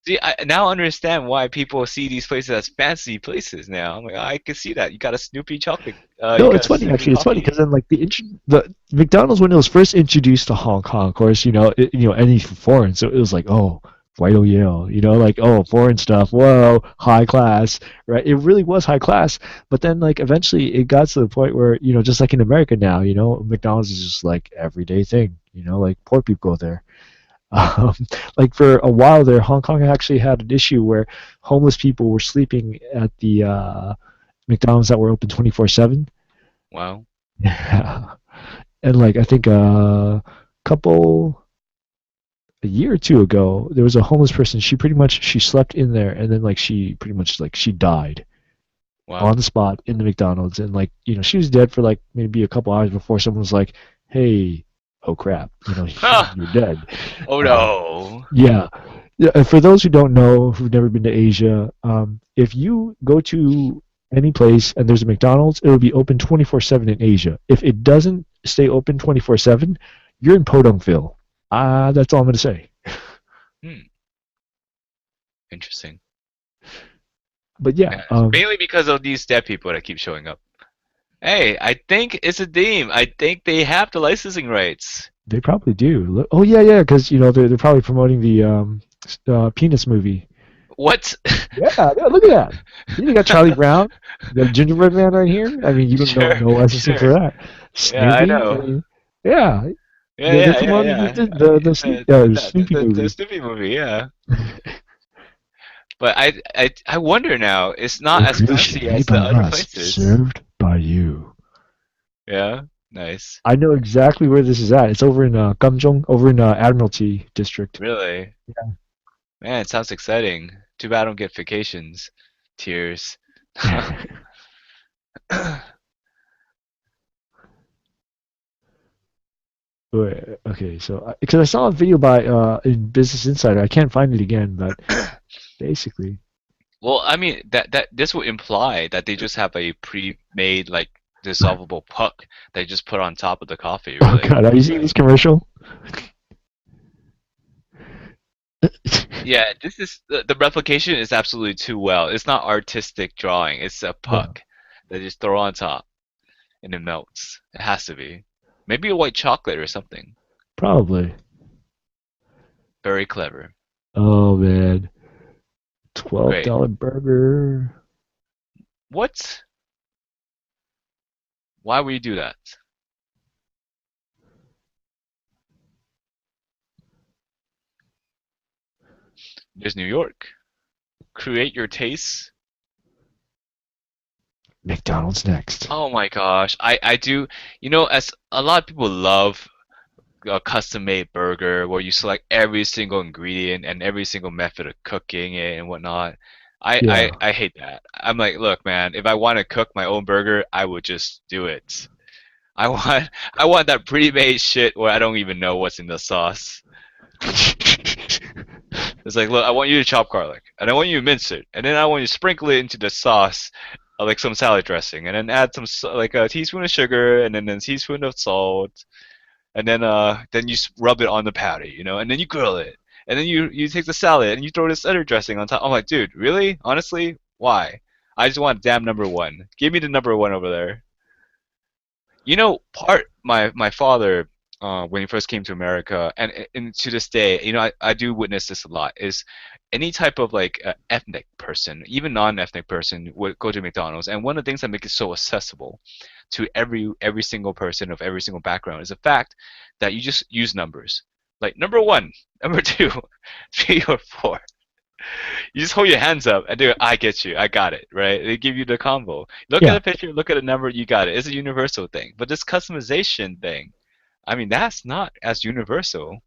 See, I now understand why people see these places as fancy places now. I'm like, I can see that. You got a Snoopy chocolate, you No, got it's a funny Snoopy actually. It's funny coffee. because then like the McDonald's when it was first introduced to Hong Kong, of course, any foreign, so it was like, oh, white Yale, like oh, foreign stuff, whoa, high class, right? It really was high class, but then like eventually it got to the point where just like in America now, McDonald's is just like everyday thing, like poor people go there. Um, like for a while there, Hong Kong actually had an issue where homeless people were sleeping at the McDonald's that were open 24/7. Wow. Yeah. And like I think couple a year or two ago, there was a homeless person. She slept in there, and then like she pretty much like she died on Wow. the spot in the McDonald's, and like she was dead for like maybe a couple hours before someone was like, "Hey, oh crap, you're dead." Oh Um, no. yeah. Yeah, for those who don't know, who've never been to Asia, if you go to any place and there's a McDonald's, it'll be open 24/7 in Asia. If it doesn't stay open 24/7, you're in Podungville. That's all I'm gonna say. Hmm. Interesting. But yeah, Yeah, it's mainly because of these dead people that keep showing up. Hey, I think it's a theme. I think they have the licensing rights. they probably do. Oh yeah, yeah, because they're probably promoting the Peanuts movie. What? Yeah, yeah, look at that. You got Charlie Brown, you got Gingerbread Man right here. I mean, you don't know Sure, no licensing sure. for that. Yeah, I Snoopy. I know. mean, yeah, Yeah, they're yeah, yeah, promoting yeah. The Snoopy The movie. Snoopy movie, yeah. But I wonder now. It's not as Recreation fancy made as the by other us, places. served by you. Yeah, nice. I know exactly where this is at. It's over in Kamjong, over in Admiralty District. Really, man, it sounds exciting. Too bad I don't get vacations. Tears. Wait, okay, so because I saw a video by in Business Insider, I can't find it again, but basically, Well, I mean that this would imply that they just have a pre-made like dissolvable puck they just put on top of the coffee, oh really. god, are you seeing this commercial? Yeah, this is the replication is absolutely too well. It's not artistic drawing. It's a Yeah, puck that you just throw on top and it melts. It has to be. Maybe a white chocolate or something. probably. Very clever. Oh man, twelve Wait, dollar burger. what? Why would you do that? There's New York. Create your tastes. McDonald's next. Oh my gosh, I do. As a lot of people love a custom-made burger where you select every single ingredient and every single method of cooking it and whatnot. Yeah. I hate that. I'm like, look, man, if I want to cook my own burger, I would just do it. I want I want that pre-made shit where I don't even know what's in the sauce. It's like, look, I want you to chop garlic, and I want you to mince it, and then I want you to sprinkle it into the sauce, like some salad dressing, and then add some like a teaspoon of sugar, and then a teaspoon of salt, and then you rub it on the patty, and then you grill it, and then you take the salad and you throw this other dressing on top. I'm like, dude, really? Honestly, why? I just want damn number one. Give me the number one over there. Part my father, when he first came to America, and to this day, I do witness this a lot. Is any type of like ethnic person, even non-ethnic person, would go to McDonald's, and one of the things that make it so accessible to every single person of every single background is the fact that you just use numbers, like number one, number two, three, or four. You just hold your hands up and do it. I get you. I got it. Right? They give you the combo. Look at Yeah. a picture. Look at a number. You got it. It's a universal thing. But this customization thing, I mean, that's not as universal.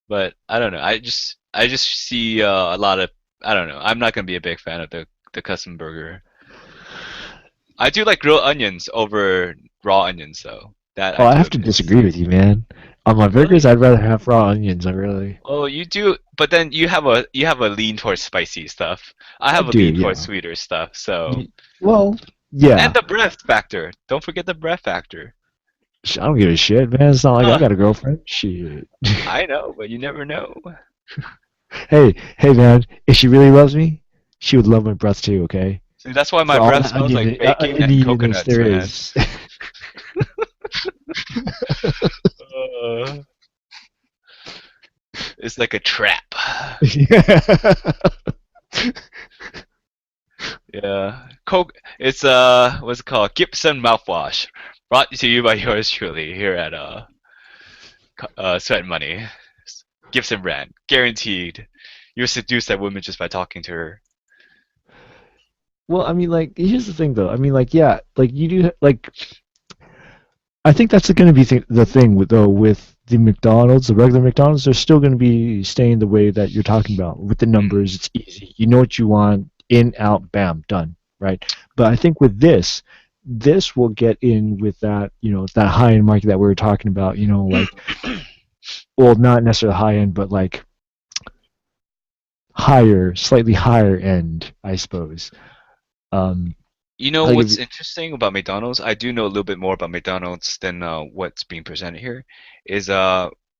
But I don't know. I just see a lot of. I don't know. I'm not gonna be a big fan of the custom burger. I do like grilled onions over raw onions, though. That Oh, I I do have to admit. disagree with you, man. On my burgers, Really? I'd rather have raw onions. I really. Oh, you do, but then you have a lean towards spicy stuff. I I have a do, lean towards yeah. sweeter stuff. So, Well, and yeah. the breath factor. Don't forget the breath factor. I don't give a shit, man. It's not like I Huh, got a girlfriend. Shit. I know, but you never know. Hey, man. If she really loves me, she would love my breath too. Okay. See, that's why my For all breath that smells like bacon and onioness coconuts, there man. is. Uh, it's like a trap. Yeah. Yeah. Coke. It's what's it called? Gibson mouthwash, brought to you by yours truly here at Sweat Money. Gibson brand, guaranteed. You'll seduce that woman just by talking to her. Well, I mean, like, here's the thing, though. I mean, like, yeah, like you do, like, I think that's going to be the thing with though with the McDonald's, the regular McDonald's. They're still going to be staying the way that you're talking about with the Mm. numbers. It's easy. You know what you want. In, out, bam, done. Right. But I think with this will get in with that, that high end market that we were talking about. Like, well, not necessarily high end, but like higher, slightly higher end, I suppose. Um, You know like if what's interesting about McDonald's? I do know a little bit more about McDonald's than what's being presented here. Is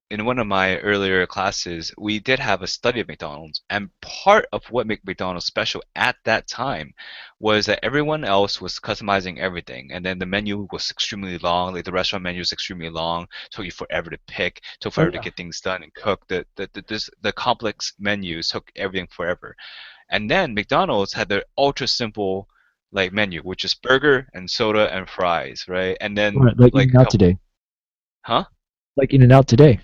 in one of my earlier classes, we did have a study of McDonald's, and part of what made McDonald's special at that time was that everyone else was customizing everything, and then the menu was extremely long. Like the restaurant menu was extremely long, took you forever to pick, took oh forever to yeah, get things done and cook. The complex menus took everything forever. And then McDonald's had their ultra simple like menu, which is burger and soda and fries, right? And then right, like In like and a Out couple, today, huh? like In and Out today.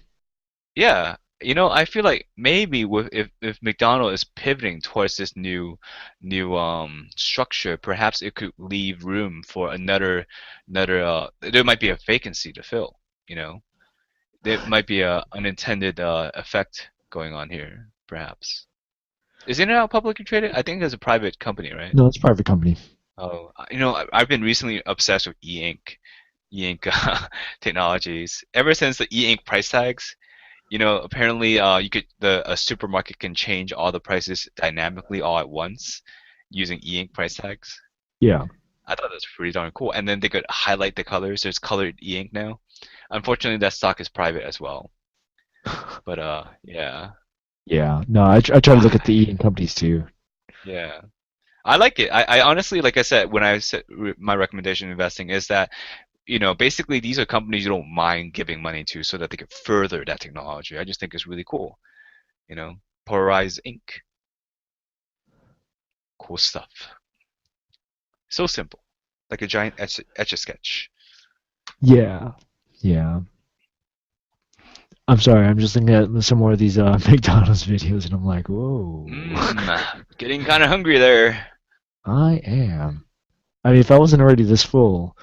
Yeah. I feel like maybe with if McDonald's is pivoting towards this new structure, perhaps it could leave room for another there might be a vacancy to fill, you know. There might be a unintended effect going on here, perhaps. Is In-N-Out publicly traded? I think it's a private company, right? No, it's a private company. Oh, I've been recently obsessed with e-ink technologies. Ever since the e-ink price tags, apparently you could the a supermarket can change all the prices dynamically all at once using e-ink price tags. Yeah. I thought that was pretty darn cool. And then they could highlight the colors. There's colored e-ink now. Unfortunately, that stock is private as well. But yeah. Yeah. No, I try to look at the eating companies too. Yeah. I like it. I honestly, like I said, when I said my recommendation in investing is that, basically these are companies you don't mind giving money to so that they can further that technology. I just think it's really cool. You know, Polarized ink, cool stuff. So simple, like a giant etch a sketch. Yeah. Yeah. I'm sorry. I'm just thinking at some more of these McDonald's videos, and I'm like, whoa. Getting kind of hungry there. I am. I mean, if I wasn't already this full,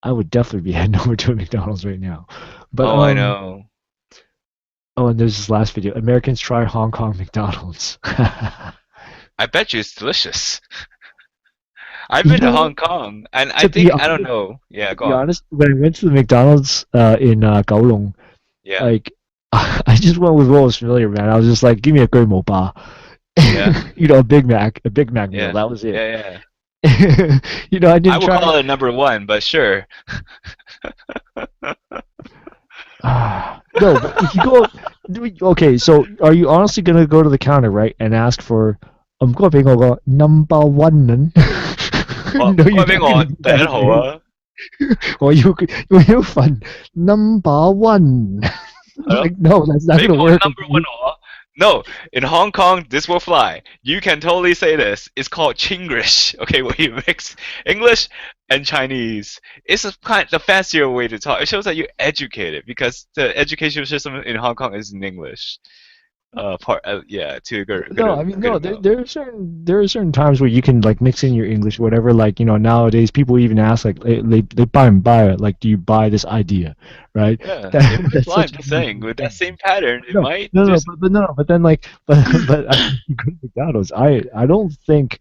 I would definitely be heading over to a McDonald's right now. But Oh, I know. oh, and there's this last video. Americans try Hong Kong McDonald's. I bet you it's delicious. I've You been to know, Hong Kong, and I to be think I don't honest, know. Yeah, to go be on. honest, when I went to the McDonald's in Kowloon, Yeah, like I just went with what was familiar, man. I was just like, give me a Gui Mo Ba, yeah, A Big Mac meal. yeah, That was it. yeah, yeah. I I didn't will try. call it number one, but sure. No, but if you go, okay. So are you honestly gonna go to the counter, right, and ask for go number one 呢 No, you're not gonna do that, right? 我講俾我第一號啊，係咯，我要份 number one. Like, no, that's not gonna work. number one Okay? 我。No, in Hong Kong, this will fly. You can totally say this. It's called Chinglish. Okay, where you mix English and Chinese. It's the fancier way to talk. It shows that you're educated because the education system in Hong Kong is in English. Yeah, to a No, I mean good no. amount. There are certain times where you can like mix in your English, whatever. Like nowadays people even ask like they buy and buy it. Like, do you buy this idea, right? Yeah, it might That's fly. I'm such just an saying, American with that thing. same pattern, it No, might. no, no, There's but no, but then like, but I mean, you go to McDonald's. I don't think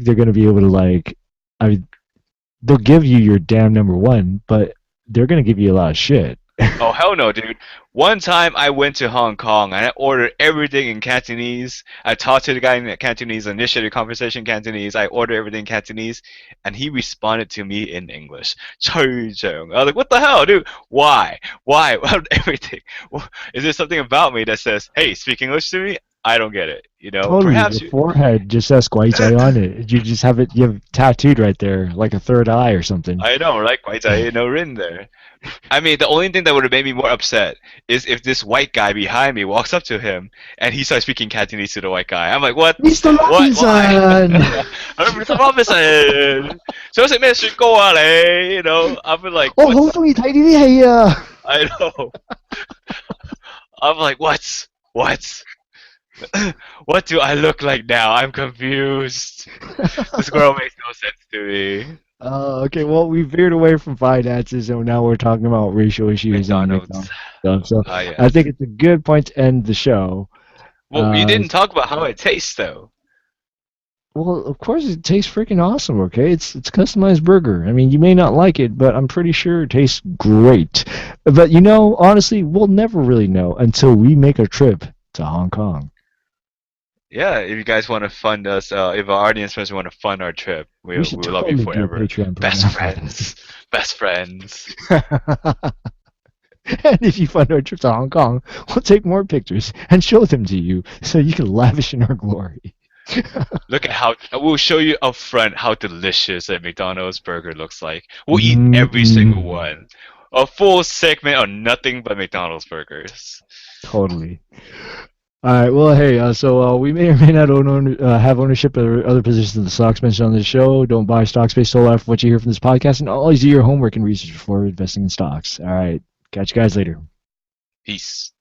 they're gonna be able to like. I mean, they'll give you your damn number one, but they're gonna give you a lot of shit. Oh hell no, dude. One time I went to Hong Kong and I ordered everything in Cantonese. I talked to the guy in Cantonese, initiated a conversation in Cantonese. I ordered everything in Cantonese, and he responded to me in English. 吹脹. I was like, what the hell, dude? Why? Why? Everything. Is there something about me that says, hey, speak English to me? I don't get it. You know, Totally, perhaps your you. forehead just says "Guai on it. You just have it, you have tattooed right there, like a third eye or something. I know, right? 鬼仔 no rin there. I mean, the only thing that would have made me more upset is if this white guy behind me walks up to him and he starts speaking Cantonese to the white guy. I'm like, what? Mr. What? Why? Robinson! I'm Mr. Robinson. 想食咩雪糕啊你? You know, I'm like, 我好 what's? 中意睇呢啲戲啊！I know. I'm like, what? What? What do I look like now? I'm confused. This girl makes no sense to me. Okay, well, we veered away from finances, and now we're talking about racial issues and McDonald's. McDonald's stuff. So Ah, I think yes. it's a good point to end the show. Well, you Uh, didn't talk about how it tastes, though. well, of course, it tastes freaking awesome. Okay, it's customized burger. I mean, you may not like it, but I'm pretty sure it tastes great. But honestly, we'll never really know until we make a trip to Hong Kong. Yeah, if you guys want to fund us, if our audience members want to fund our trip, We we should will love you totally do a forever. Patreon Best program for friends. Best friends. that. And if you fund our trip to Hong Kong, we'll take more pictures and show them to you so you can lavish in our glory. Look at how we'll show you up front how delicious a McDonald's burger looks like. We'll eat every single Mm, one. A full segment on nothing but McDonald's burgers. totally. All right. Well, hey. We may or may not have ownership or other positions in the stocks mentioned on this show. Don't buy stocks based solely off what you hear from this podcast, and always do your homework and research before investing in stocks. All right. Catch you guys later. Peace.